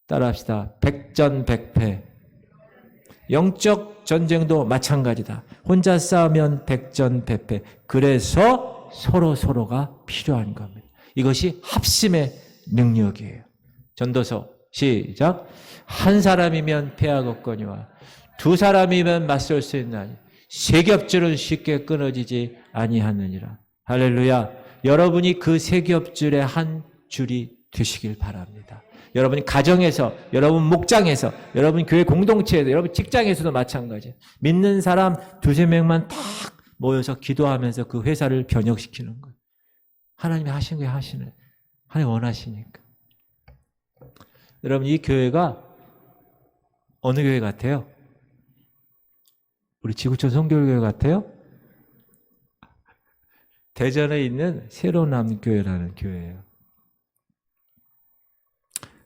따라합시다. 백전백패. 영적 전쟁도 마찬가지다. 혼자 싸우면 백전백패. 그래서 서로가 필요한 겁니다. 이것이 합심의 능력이에요. 전도서 시작. 한 사람이면 패하겠거니와 두 사람이면 맞설 수 있나니 세 겹줄은 쉽게 끊어지지 아니하느니라. 할렐루야. 여러분이 그 세 겹줄의 한 줄이 되시길 바랍니다. 여러분이 가정에서, 여러분 목장에서, 여러분 교회 공동체에서, 여러분 직장에서도 마찬가지예요. 믿는 사람 두세 명만 딱 모여서 기도하면서 그 회사를 변혁시키는 거예요. 하나님이 하신 게 하시는, 하나님 원하시니까. 여러분, 이 교회가 어느 교회 같아요? 우리 지구촌 성결교회 같아요? 대전에 있는 새로남교회라는 교회예요.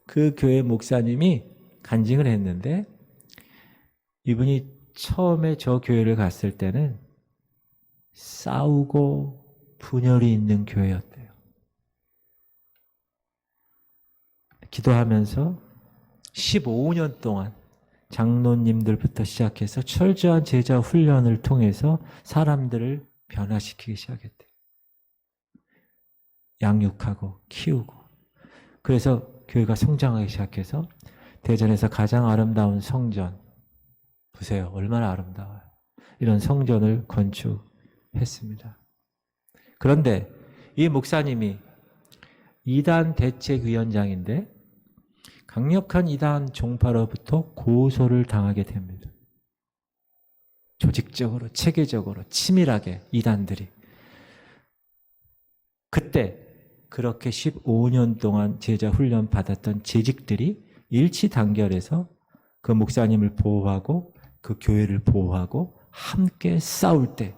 그 교회 목사님이 간증을 했는데 이분이 처음에 저 교회를 갔을 때는 싸우고 분열이 있는 교회였대요. 기도하면서 15년 동안 장로님들부터 시작해서 철저한 제자 훈련을 통해서 사람들을 변화시키기 시작했대요. 양육하고 키우고. 그래서 교회가 성장하기 시작해서 대전에서 가장 아름다운 성전, 보세요. 얼마나 아름다워요. 이런 성전을 건축했습니다. 그런데 이 목사님이 이단 대책위원장인데 강력한 이단 종파로부터 고소를 당하게 됩니다. 조직적으로, 체계적으로, 치밀하게 이단들이. 그때 그렇게 15년 동안 제자 훈련 받았던 재직들이 일치단결해서 그 목사님을 보호하고 그 교회를 보호하고 함께 싸울 때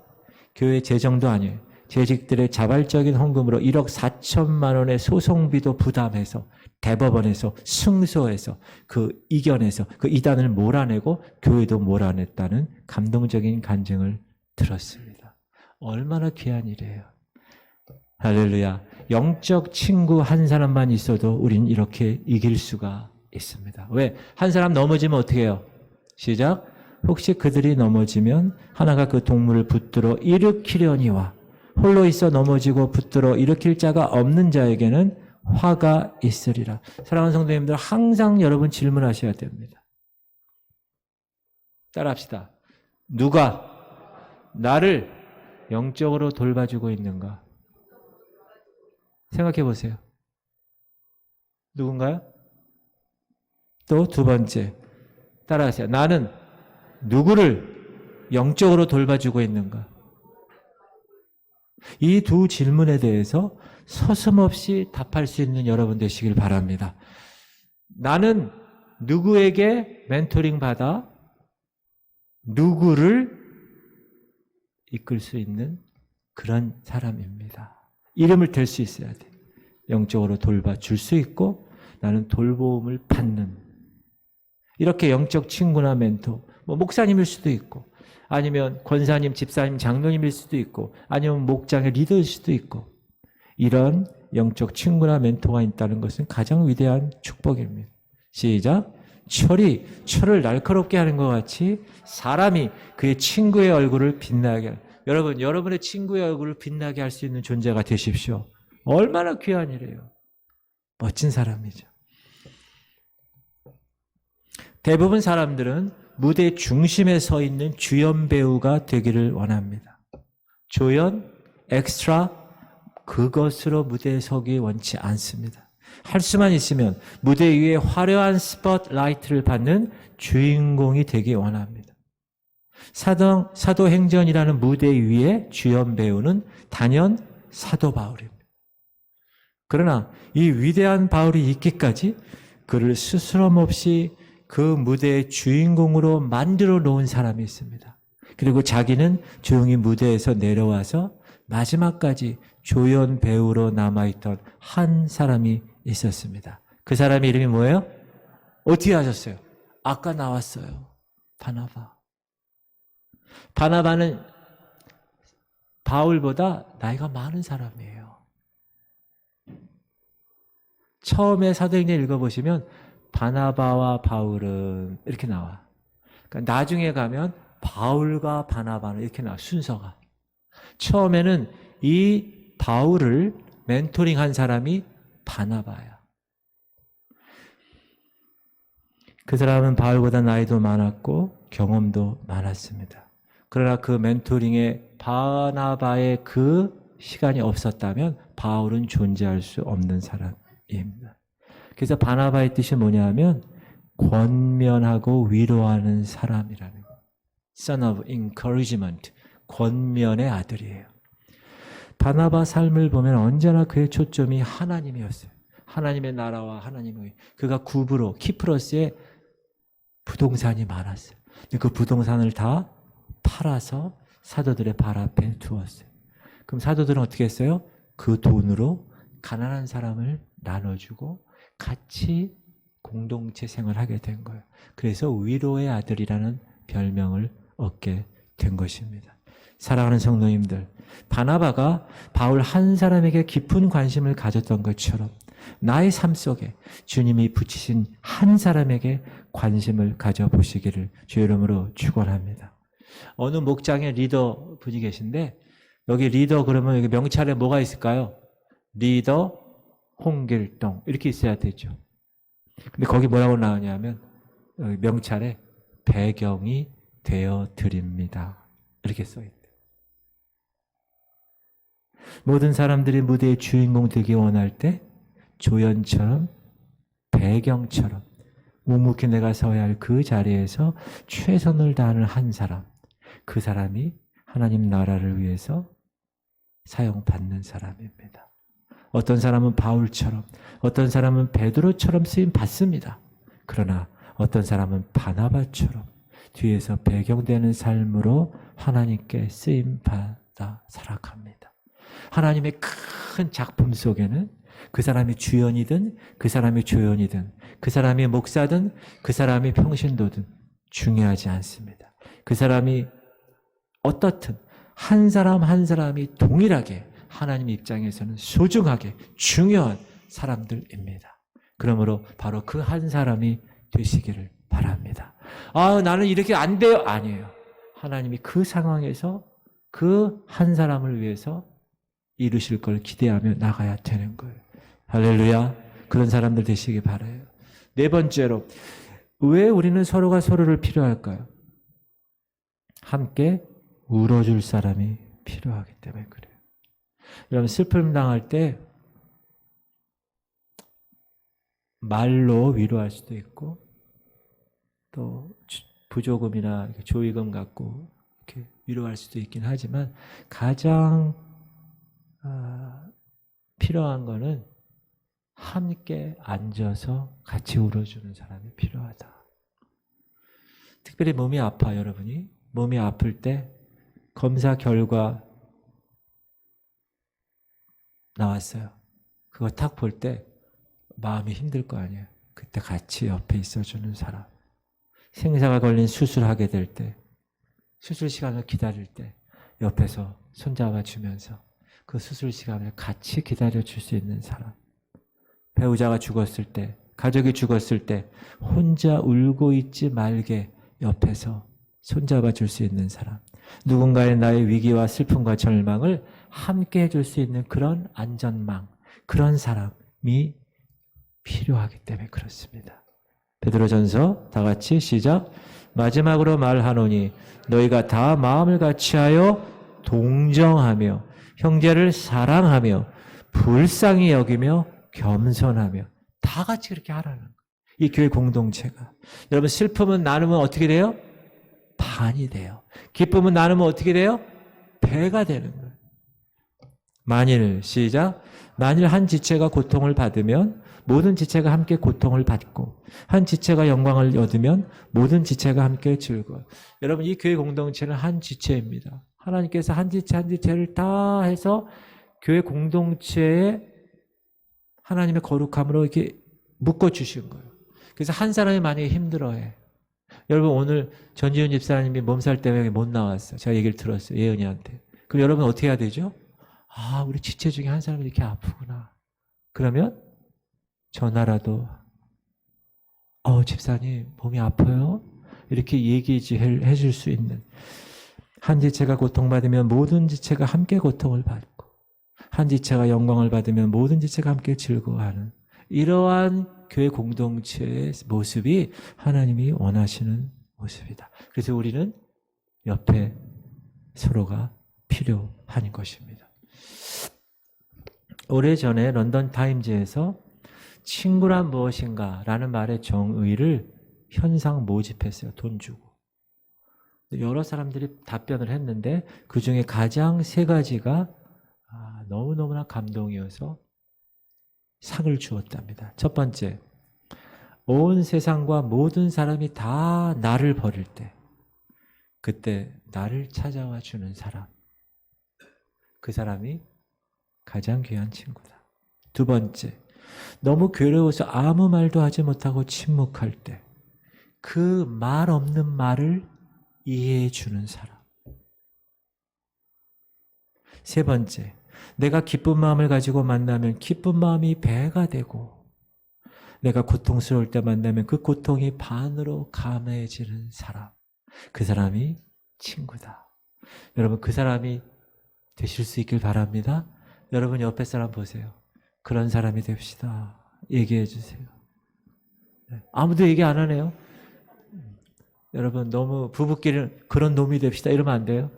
교회 재정도 아니에요. 재직들의 자발적인 헌금으로 1억 4천만 원의 소송비도 부담해서 대법원에서 승소해서 이겨내서 그 이단을 몰아내고 교회도 몰아냈다는 감동적인 간증을 들었습니다. 얼마나 귀한 일이에요. 할렐루야. 영적 친구 한 사람만 있어도 우린 이렇게 이길 수가 있습니다. 왜? 한 사람 넘어지면 어떻게 해요? 시작. 혹시 그들이 넘어지면 하나가 그 동물을 붙들어 일으키려니와 홀로 있어 넘어지고 붙들어 일으킬 자가 없는 자에게는 화가 있으리라. 사랑하는 성도님들, 항상 여러분 질문하셔야 됩니다. 따라합시다. 누가 나를 영적으로 돌봐주고 있는가? 생각해 보세요. 누군가요? 또 두 번째, 따라하세요. 나는 누구를 영적으로 돌봐주고 있는가? 이 두 질문에 대해서 서슴없이 답할 수 있는 여러분 되시길 바랍니다. 나는 누구에게 멘토링 받아 누구를 이끌 수 있는 그런 사람입니다. 이름을 댈 수 있어야 돼. 영적으로 돌봐줄 수 있고 나는 돌보음을 받는, 이렇게 영적 친구나 멘토, 목사님일 수도 있고 아니면 권사님, 집사님, 장로님일 수도 있고 아니면 목장의 리더일 수도 있고, 이런 영적 친구나 멘토가 있다는 것은 가장 위대한 축복입니다. 시작. 철을 날카롭게 하는 것 같이 사람이 그의 친구의 얼굴을 빛나게 하는, 여러분, 여러분의 친구의 얼굴을 빛나게 할 수 있는 존재가 되십시오. 얼마나 귀한 일이에요. 멋진 사람이죠. 대부분 사람들은 무대 중심에 서 있는 주연 배우가 되기를 원합니다. 조연, 엑스트라, 그것으로 무대에 서기 원치 않습니다. 할 수만 있으면 무대 위에 화려한 스포트라이트를 받는 주인공이 되기 원합니다. 사도행전이라는 무대 위에 주연 배우는 단연 사도 바울입니다. 그러나 이 위대한 바울이 있기까지 그를 스스럼 없이 그 무대의 주인공으로 만들어 놓은 사람이 있습니다. 그리고 자기는 조용히 무대에서 내려와서 마지막까지 조연 배우로 남아있던 한 사람이 있었습니다. 그 사람의 이름이 뭐예요? 어떻게 하셨어요? 아까 나왔어요. 바나바. 바나바는 바울보다 나이가 많은 사람이에요. 처음에 사도행전 읽어보시면 바나바와 바울은 이렇게 나와. 그러니까 나중에 가면 바울과 바나바는 이렇게 나와, 순서가. 처음에는 이 바울을 멘토링한 사람이 바나바야. 그 사람은 바울보다 나이도 많았고 경험도 많았습니다. 그러나 그 멘토링에 바나바의 그 시간이 없었다면 바울은 존재할 수 없는 사람입니다. 그래서 바나바의 뜻이 뭐냐 하면 권면하고 위로하는 사람이라는 거예요. Son of encouragement, 권면의 아들이에요. 바나바 삶을 보면 언제나 그의 초점이 하나님이었어요. 하나님의 나라와 하나님의, 그가 구브로, 키프로스에 부동산이 많았어요. 근데 그 부동산을 다 팔아서 사도들의 발 앞에 두었어요. 그럼 사도들은 어떻게 했어요? 그 돈으로 가난한 사람을 나눠주고 같이 공동체 생활하게 된 거예요. 그래서 위로의 아들이라는 별명을 얻게 된 것입니다. 사랑하는 성도님들, 바나바가 바울 한 사람에게 깊은 관심을 가졌던 것처럼 나의 삶 속에 주님이 붙이신 한 사람에게 관심을 가져보시기를 주의 이름으로 축원합니다. 어느 목장의 리더 분이 계신데, 여기 리더 그러면 여기 명찰에 뭐가 있을까요? 리더 홍길동 이렇게 있어야 되죠. 근데 거기 뭐라고 나오냐면 명찰에 배경이 되어 드립니다 이렇게 써있대요. 모든 사람들이 무대의 주인공 되기 원할 때 조연처럼, 배경처럼 묵묵히 내가 서야 할 그 자리에서 최선을 다하는 한 사람, 그 사람이 하나님 나라를 위해서 사용받는 사람입니다. 어떤 사람은 바울처럼, 어떤 사람은 베드로처럼 쓰임 받습니다. 그러나 어떤 사람은 바나바처럼 뒤에서 배경되는 삶으로 하나님께 쓰임 받아 살아갑니다. 하나님의 큰 작품 속에는 그 사람이 주연이든 그 사람이 조연이든 그 사람이 목사든 그 사람이 평신도든 중요하지 않습니다. 그 사람이 어떻든 한 사람 한 사람이 동일하게 하나님 입장에서는 소중하게 중요한 사람들입니다. 그러므로 바로 그 한 사람이 되시기를 바랍니다. 나는 이렇게 안 돼요. 아니에요. 하나님이 그 상황에서 그 한 사람을 위해서 이루실 걸 기대하며 나가야 되는 거예요. 할렐루야. 그런 사람들 되시기 바라요. 네 번째로, 왜 우리는 서로가 서로를 필요할까요? 함께 울어줄 사람이 필요하기 때문에 그래요. 여러분, 슬픔 당할 때 말로 위로할 수도 있고 또 부조금이나 조의금 갖고 이렇게 위로할 수도 있긴 하지만 가장 필요한 거는 함께 앉아서 같이 울어주는 사람이 필요하다. 특별히 몸이 아파 여러분이 몸이 아플 때 검사 결과 나왔어요. 그거 딱 볼 때 마음이 힘들 거 아니에요. 그때 같이 옆에 있어주는 사람. 생사가 걸린 수술하게 될 때, 수술 시간을 기다릴 때 옆에서 손잡아 주면서 그 수술 시간을 같이 기다려줄 수 있는 사람. 배우자가 죽었을 때, 가족이 죽었을 때 혼자 울고 있지 말게 옆에서 손잡아 줄 수 있는 사람. 누군가의 나의 위기와 슬픔과 절망을 함께 해줄 수 있는 그런 안전망, 그런 사람이 필요하기 때문에 그렇습니다. 베드로전서 다 같이 시작. 마지막으로 말하노니 너희가 다 마음을 같이하여 동정하며 형제를 사랑하며 불쌍히 여기며 겸손하며 다 같이 그렇게 하라는 거예요. 이 교회 공동체가. 여러분 슬픔은 나누면 어떻게 돼요? 반이 돼요. 기쁨은 나누면 어떻게 돼요? 배가 되는 거예요. 만일 시작. 만일 한 지체가 고통을 받으면 모든 지체가 함께 고통을 받고 한 지체가 영광을 얻으면 모든 지체가 함께 즐거워요. 여러분 이 교회 공동체는 한 지체입니다. 하나님께서 한 지체 한 지체를 다 해서 교회 공동체에 하나님의 거룩함으로 이렇게 묶어주신 거예요. 그래서 한 사람이 만약에 힘들어해. 여러분 오늘 전지훈 집사님이 몸살 때문에 못 나왔어요. 제가 얘기를 들었어요. 예은이한테. 그럼 여러분 어떻게 해야 되죠? 아, 우리 지체 중에 한 사람이 이렇게 아프구나. 그러면 전화라도 집사님 몸이 아파요? 이렇게 얘기해 줄 수 있는 한 지체가 고통받으면 모든 지체가 함께 고통을 받고 한 지체가 영광을 받으면 모든 지체가 함께 즐거워하는 이러한 교회 공동체의 모습이 하나님이 원하시는 모습이다. 그래서 우리는 옆에 서로가 필요한 것입니다. 오래전에 런던 타임즈에서 친구란 무엇인가 라는 말의 정의를 현상 모집했어요. 돈 주고. 여러 사람들이 답변을 했는데 그중에 가장 세 가지가 너무너무나 감동이어서 상을 주었답니다. 첫 번째, 온 세상과 모든 사람이 다 나를 버릴 때 그때 나를 찾아와 주는 사람, 그 사람이 가장 귀한 친구다. 두 번째, 너무 괴로워서 아무 말도 하지 못하고 침묵할 때 그 말 없는 말을 이해해 주는 사람. 세 번째, 내가 기쁜 마음을 가지고 만나면 기쁜 마음이 배가 되고 내가 고통스러울 때 만나면 그 고통이 반으로 감해지는 사람. 그 사람이 친구다. 여러분 그 사람이 되실 수 있길 바랍니다. 여러분 옆에 사람 보세요. 그런 사람이 됩시다. 얘기해 주세요. 아무도 얘기 안 하네요. 여러분 너무 부부끼리는 그런 놈이 됩시다 이러면 안 돼요.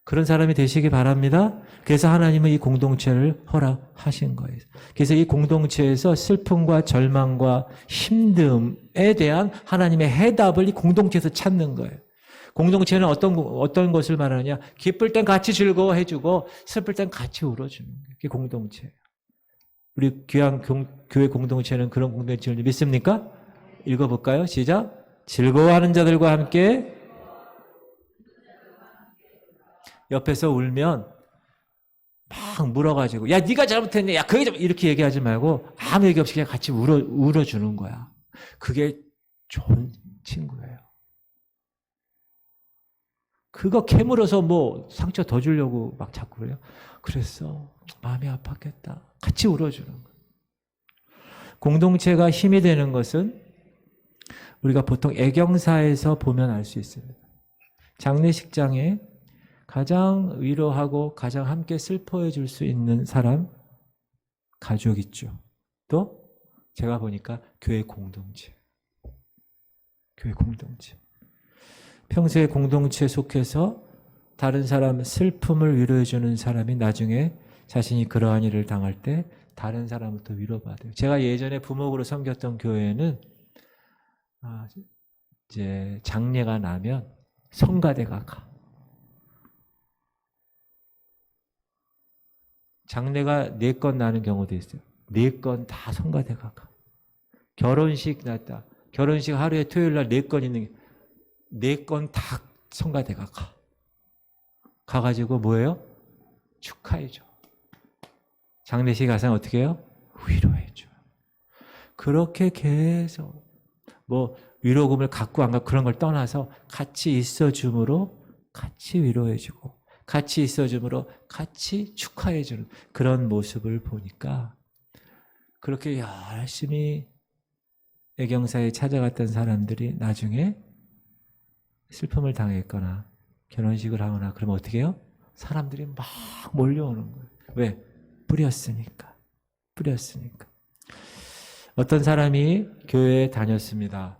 그런 사람이 되시기 바랍니다. 그래서 하나님은 이 공동체를 허락하신 거예요. 그래서 이 공동체에서 슬픔과 절망과 힘듦에 대한 하나님의 해답을 이 공동체에서 찾는 거예요. 공동체는 어떤 것을 말하느냐? 기쁠 땐 같이 즐거워해주고 슬플 땐 같이 울어주는 거예요. 그게 공동체예요. 우리 귀한 교회 공동체는 그런 공동체를 믿습니까? 읽어볼까요? 시작. 즐거워하는 자들과 함께 옆에서 울면 막 물어가지고 야 네가 잘못했네. 야 그게 좀 이렇게 얘기하지 말고 아무 얘기 없이 그냥 같이 울어주는 거야. 그게 좋은 친구예요. 그거 캐물어서 뭐 상처 더 주려고 막 자꾸 그래요. 그랬어. 마음이 아팠겠다. 같이 울어주는 거예요. 공동체가 힘이 되는 것은 우리가 보통 애경사에서 보면 알 수 있습니다. 장례식장에 가장 위로하고 가장 함께 슬퍼해 줄 수 있는 사람, 가족 있죠. 또 제가 보니까 교회 공동체. 교회 공동체. 평소에 공동체에 속해서 다른 사람 슬픔을 위로해 주는 사람이 나중에 자신이 그러한 일을 당할 때 다른 사람부터 위로받아요. 제가 예전에 부목으로 섬겼던 교회는 이제 장례가 나면 성가대가 가. 장례가 4건 나는 경우도 있어요. 4건 다 성가대가 가. 결혼식 났다. 결혼식 하루에 토요일 날 4건 있는 게 4건 다 성가대가 가. 가가지고 뭐예요? 축하해줘. 장례식 가서 어떻게 해요? 위로해줘. 그렇게 계속 뭐 위로금을 갖고 안 갖고 그런 걸 떠나서 같이 있어줌으로 같이 위로해주고 같이 있어줌으로 같이 축하해주는 그런 모습을 보니까 그렇게 열심히 애경사에 찾아갔던 사람들이 나중에 슬픔을 당했거나 결혼식을 하거나 그러면 어떻게 해요? 사람들이 막 몰려오는 거예요. 왜? 뿌렸으니까. 어떤 사람이 교회에 다녔습니다.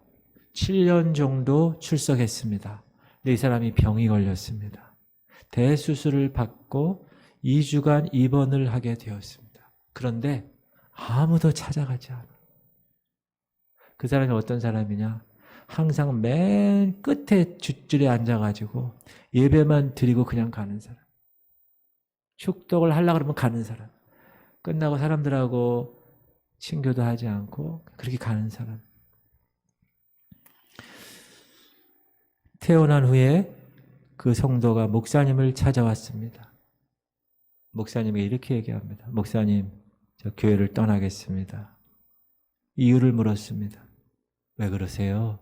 7년 정도 출석했습니다. 근데 이 사람이 병이 걸렸습니다. 대수술을 받고 2주간 입원을 하게 되었습니다. 그런데 아무도 찾아가지 않아. 그 사람이 어떤 사람이냐? 항상 맨 끝에 뒷줄에 앉아가지고 예배만 드리고 그냥 가는 사람. 축덕을 하려고 그러면 가는 사람. 끝나고 사람들하고 친교도 하지 않고 그렇게 가는 사람. 태어난 후에 그 성도가 목사님을 찾아왔습니다. 목사님에게 이렇게 얘기합니다. 목사님, 저 교회를 떠나겠습니다. 이유를 물었습니다. 왜 그러세요?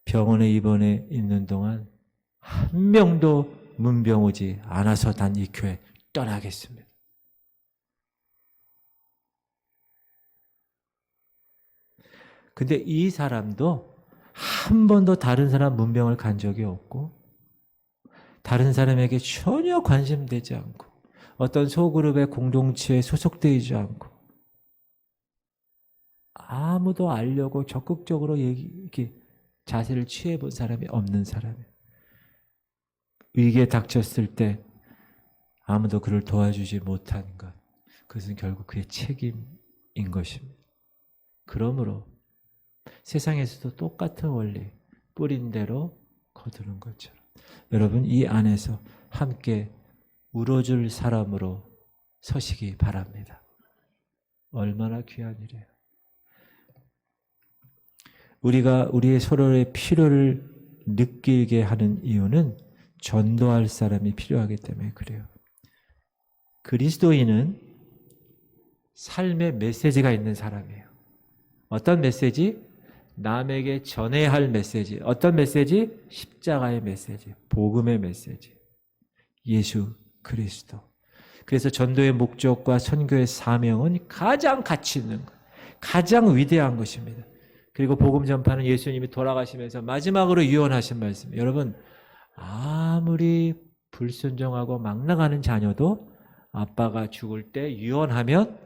병원에 입원해 있는 동안 한 명도 문병 오지 않아서 단 이 교회 떠나겠습니다. 근데 이 사람도 한 번도 다른 사람 문병을 간 적이 없고 다른 사람에게 전혀 관심되지 않고 어떤 소그룹의 공동체에 소속되지 않고 아무도 알려고 적극적으로 이렇게 자세를 취해본 사람이 없는 사람이에요. 위기에 닥쳤을 때 아무도 그를 도와주지 못한 것, 그것은 결국 그의 책임인 것입니다. 그러므로 세상에서도 똑같은 원리, 뿌린 대로 거두는 것처럼 여러분 이 안에서 함께 울어줄 사람으로 서시기 바랍니다. 얼마나 귀한 일이에요. 우리가 우리의 서로의 필요를 느끼게 하는 이유는 전도할 사람이 필요하기 때문에 그래요. 그리스도인은 삶의 메시지가 있는 사람이에요. 어떤 메시지? 남에게 전해야 할 메시지. 어떤 메시지? 십자가의 메시지. 복음의 메시지. 예수 그리스도. 그래서 전도의 목적과 선교의 사명은 가장 가치 있는 것, 가장 위대한 것입니다. 그리고 복음 전파는 예수님이 돌아가시면서 마지막으로 유언하신 말씀. 여러분, 아무리 불순종하고 막 나가는 자녀도 아빠가 죽을 때 유언하면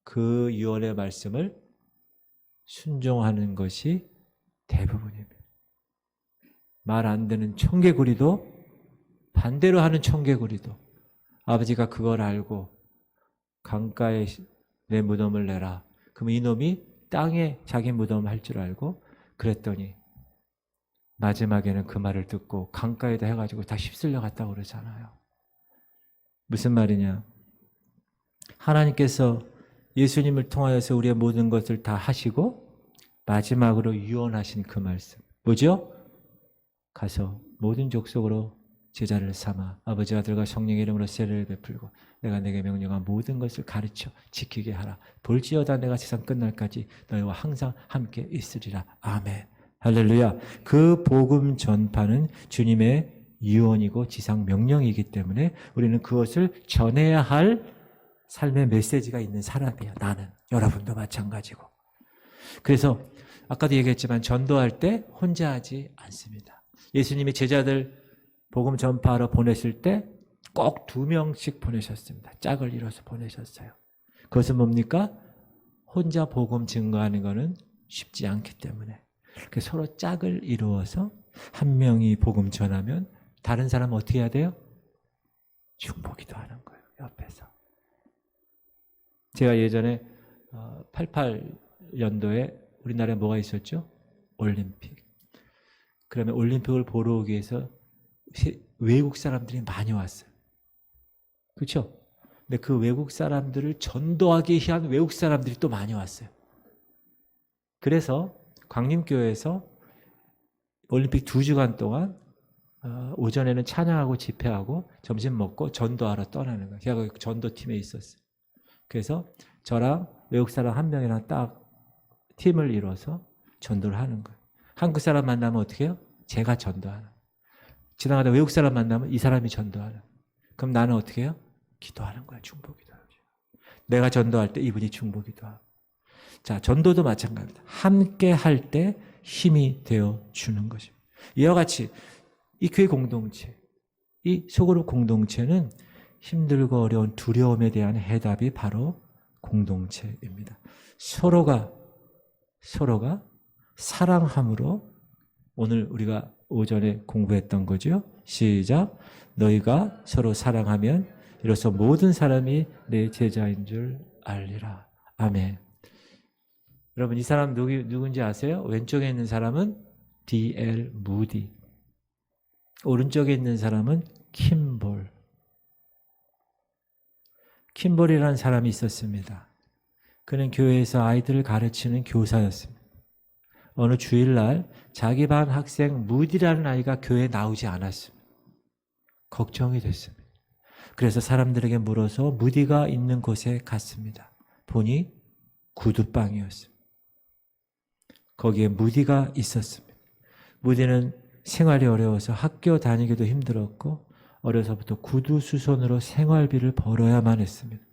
그 유언의 말씀을 순종하는 것이 대부분입니다. 말 안 듣는 청개구리도 반대로 하는 청개구리도 아버지가 그걸 알고 강가에 내 무덤을 내라. 그럼 이놈이 땅에 자기 무덤을 할 줄 알고 그랬더니 마지막에는 그 말을 듣고 강가에다 해가지고 다 휩쓸려 갔다고 그러잖아요. 무슨 말이냐? 하나님께서 예수님을 통하여서 우리의 모든 것을 다 하시고 마지막으로 유언하신 그 말씀. 뭐죠? 가서 모든 족속으로 제자를 삼아 아버지 아들과 성령의 이름으로 세례를 베풀고 내가 내게 명령한 모든 것을 가르쳐 지키게 하라. 볼지어다 내가 세상 끝날까지 너희와 항상 함께 있으리라. 아멘. 할렐루야. 그 복음 전파는 주님의 유언이고 지상 명령이기 때문에 우리는 그것을 전해야 할 삶의 메시지가 있는 사람이야. 나는. 여러분도 마찬가지고. 그래서 아까도 얘기했지만 전도할 때 혼자 하지 않습니다. 예수님이 제자들 복음 전파하러 보내실 때 꼭 2명씩 보내셨습니다. 짝을 이뤄서 보내셨어요. 그것은 뭡니까? 혼자 복음 증거하는 것은 쉽지 않기 때문에 서로 짝을 이루어서 한 명이 복음 전하면 다른 사람은 어떻게 해야 돼요? 중보기도 하는 거예요. 옆에서. 제가 예전에 88년도에 우리나라에 뭐가 있었죠? 올림픽. 그러면 올림픽을 보러 오기 위해서 외국 사람들이 많이 왔어요. 그렇죠? 근데 그 외국 사람들을 전도하기 위한 외국 사람들이 또 많이 왔어요. 그래서 광림교회에서 올림픽 2주간 동안 오전에는 찬양하고 집회하고 점심 먹고 전도하러 떠나는 거예요. 제가 그 전도팀에 있었어요. 그래서 저랑 외국 사람 한 명이랑 딱 팀을 이뤄서 전도를 하는 거예요. 한국 사람 만나면 어떻게 해요? 제가 전도하는 거예요. 지나가다 외국 사람 만나면 이 사람이 전도하는 거예요. 그럼 나는 어떻게 해요? 기도하는 거예요. 중보기도하죠. 내가 전도할 때 이분이 중보기도하고. 자, 전도도 마찬가지입니다. 함께 할 때 힘이 되어 주는 것입니다. 이와 같이 이 교회 공동체, 이 소그룹 공동체는 힘들고 어려운 두려움에 대한 해답이 바로 공동체입니다. 서로가 사랑함으로 오늘 우리가 오전에 공부했던 거죠. 시작. 너희가 서로 사랑하면 이로써 모든 사람이 내 제자인 줄 알리라. 아멘. 여러분 이 사람 누군지 아세요? 왼쪽에 있는 사람은 D.L. 무디, 오른쪽에 있는 사람은 킴볼. 킴볼이라는 사람이 있었습니다. 그는 교회에서 아이들을 가르치는 교사였습니다. 어느 주일날 자기 반 학생 무디라는 아이가 교회에 나오지 않았습니다. 걱정이 됐습니다. 그래서 사람들에게 물어서 무디가 있는 곳에 갔습니다. 보니 구두방이었습니다. 거기에 무디가 있었습니다. 무디는 생활이 어려워서 학교 다니기도 힘들었고 어려서부터 구두 수선으로 생활비를 벌어야만 했습니다.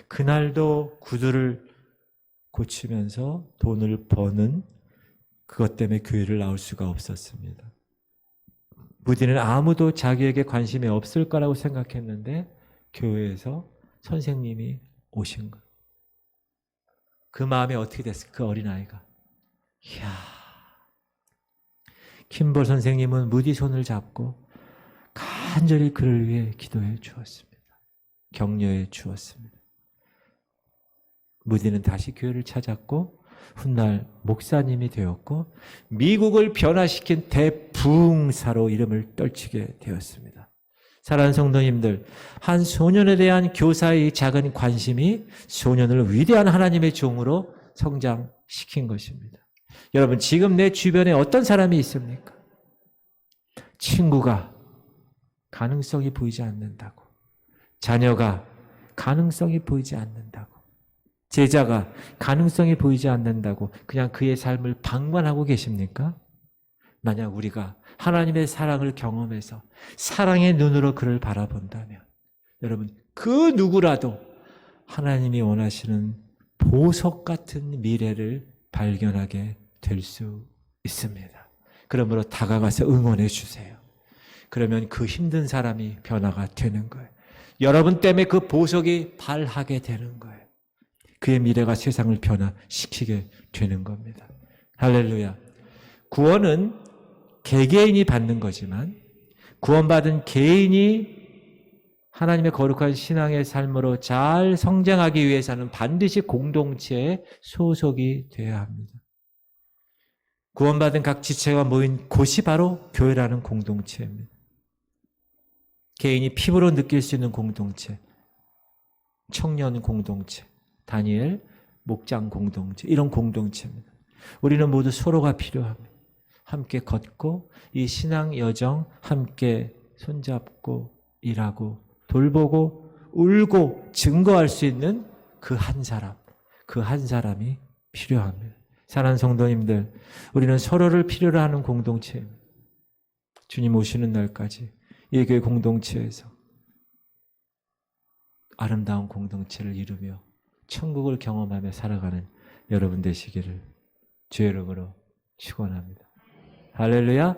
그날도 구두를 고치면서 돈을 버는 그것 때문에 교회를 나올 수가 없었습니다. 무디는 아무도 자기에게 관심이 없을 거라고 생각했는데 교회에서 선생님이 오신 거예요. 그 마음이 어떻게 됐을까? 그 어린아이가. 이야. 킴볼 선생님은 무디 손을 잡고 간절히 그를 위해 기도해 주었습니다. 격려해 주었습니다. 무디는 다시 교회를 찾았고 훗날 목사님이 되었고 미국을 변화시킨 대부흥사로 이름을 떨치게 되었습니다. 사랑하는 성도님들, 한 소년에 대한 교사의 작은 관심이 소년을 위대한 하나님의 종으로 성장시킨 것입니다. 여러분, 지금 내 주변에 어떤 사람이 있습니까? 친구가 가능성이 보이지 않는다고, 자녀가 가능성이 보이지 않는다고, 제자가 가능성이 보이지 않는다고 그냥 그의 삶을 방관하고 계십니까? 만약 우리가 하나님의 사랑을 경험해서 사랑의 눈으로 그를 바라본다면 여러분, 그 누구라도 하나님이 원하시는 보석 같은 미래를 발견하게 될 수 있습니다. 그러므로 다가가서 응원해 주세요. 그러면 그 힘든 사람이 변화가 되는 거예요. 여러분 때문에 그 보석이 발하게 되는 거예요. 그의 미래가 세상을 변화시키게 되는 겁니다. 할렐루야. 구원은 개개인이 받는 거지만 구원받은 개인이 하나님의 거룩한 신앙의 삶으로 잘 성장하기 위해서는 반드시 공동체에 소속이 되어야 합니다. 구원받은 각 지체가 모인 곳이 바로 교회라는 공동체입니다. 개인이 피부로 느낄 수 있는 공동체, 청년 공동체, 다니엘, 목장 공동체, 이런 공동체입니다. 우리는 모두 서로가 필요합니다. 함께 걷고 이 신앙 여정 함께 손잡고 일하고 돌보고 울고 증거할 수 있는 그 한 사람이 필요합니다. 사랑하는 성도님들, 우리는 서로를 필요로 하는 공동체입니다. 주님 오시는 날까지 이 교회 공동체에서 아름다운 공동체를 이루며 천국을 경험하며 살아가는 여러분 되시기를 주의 이름으로 축원합니다. 할렐루야.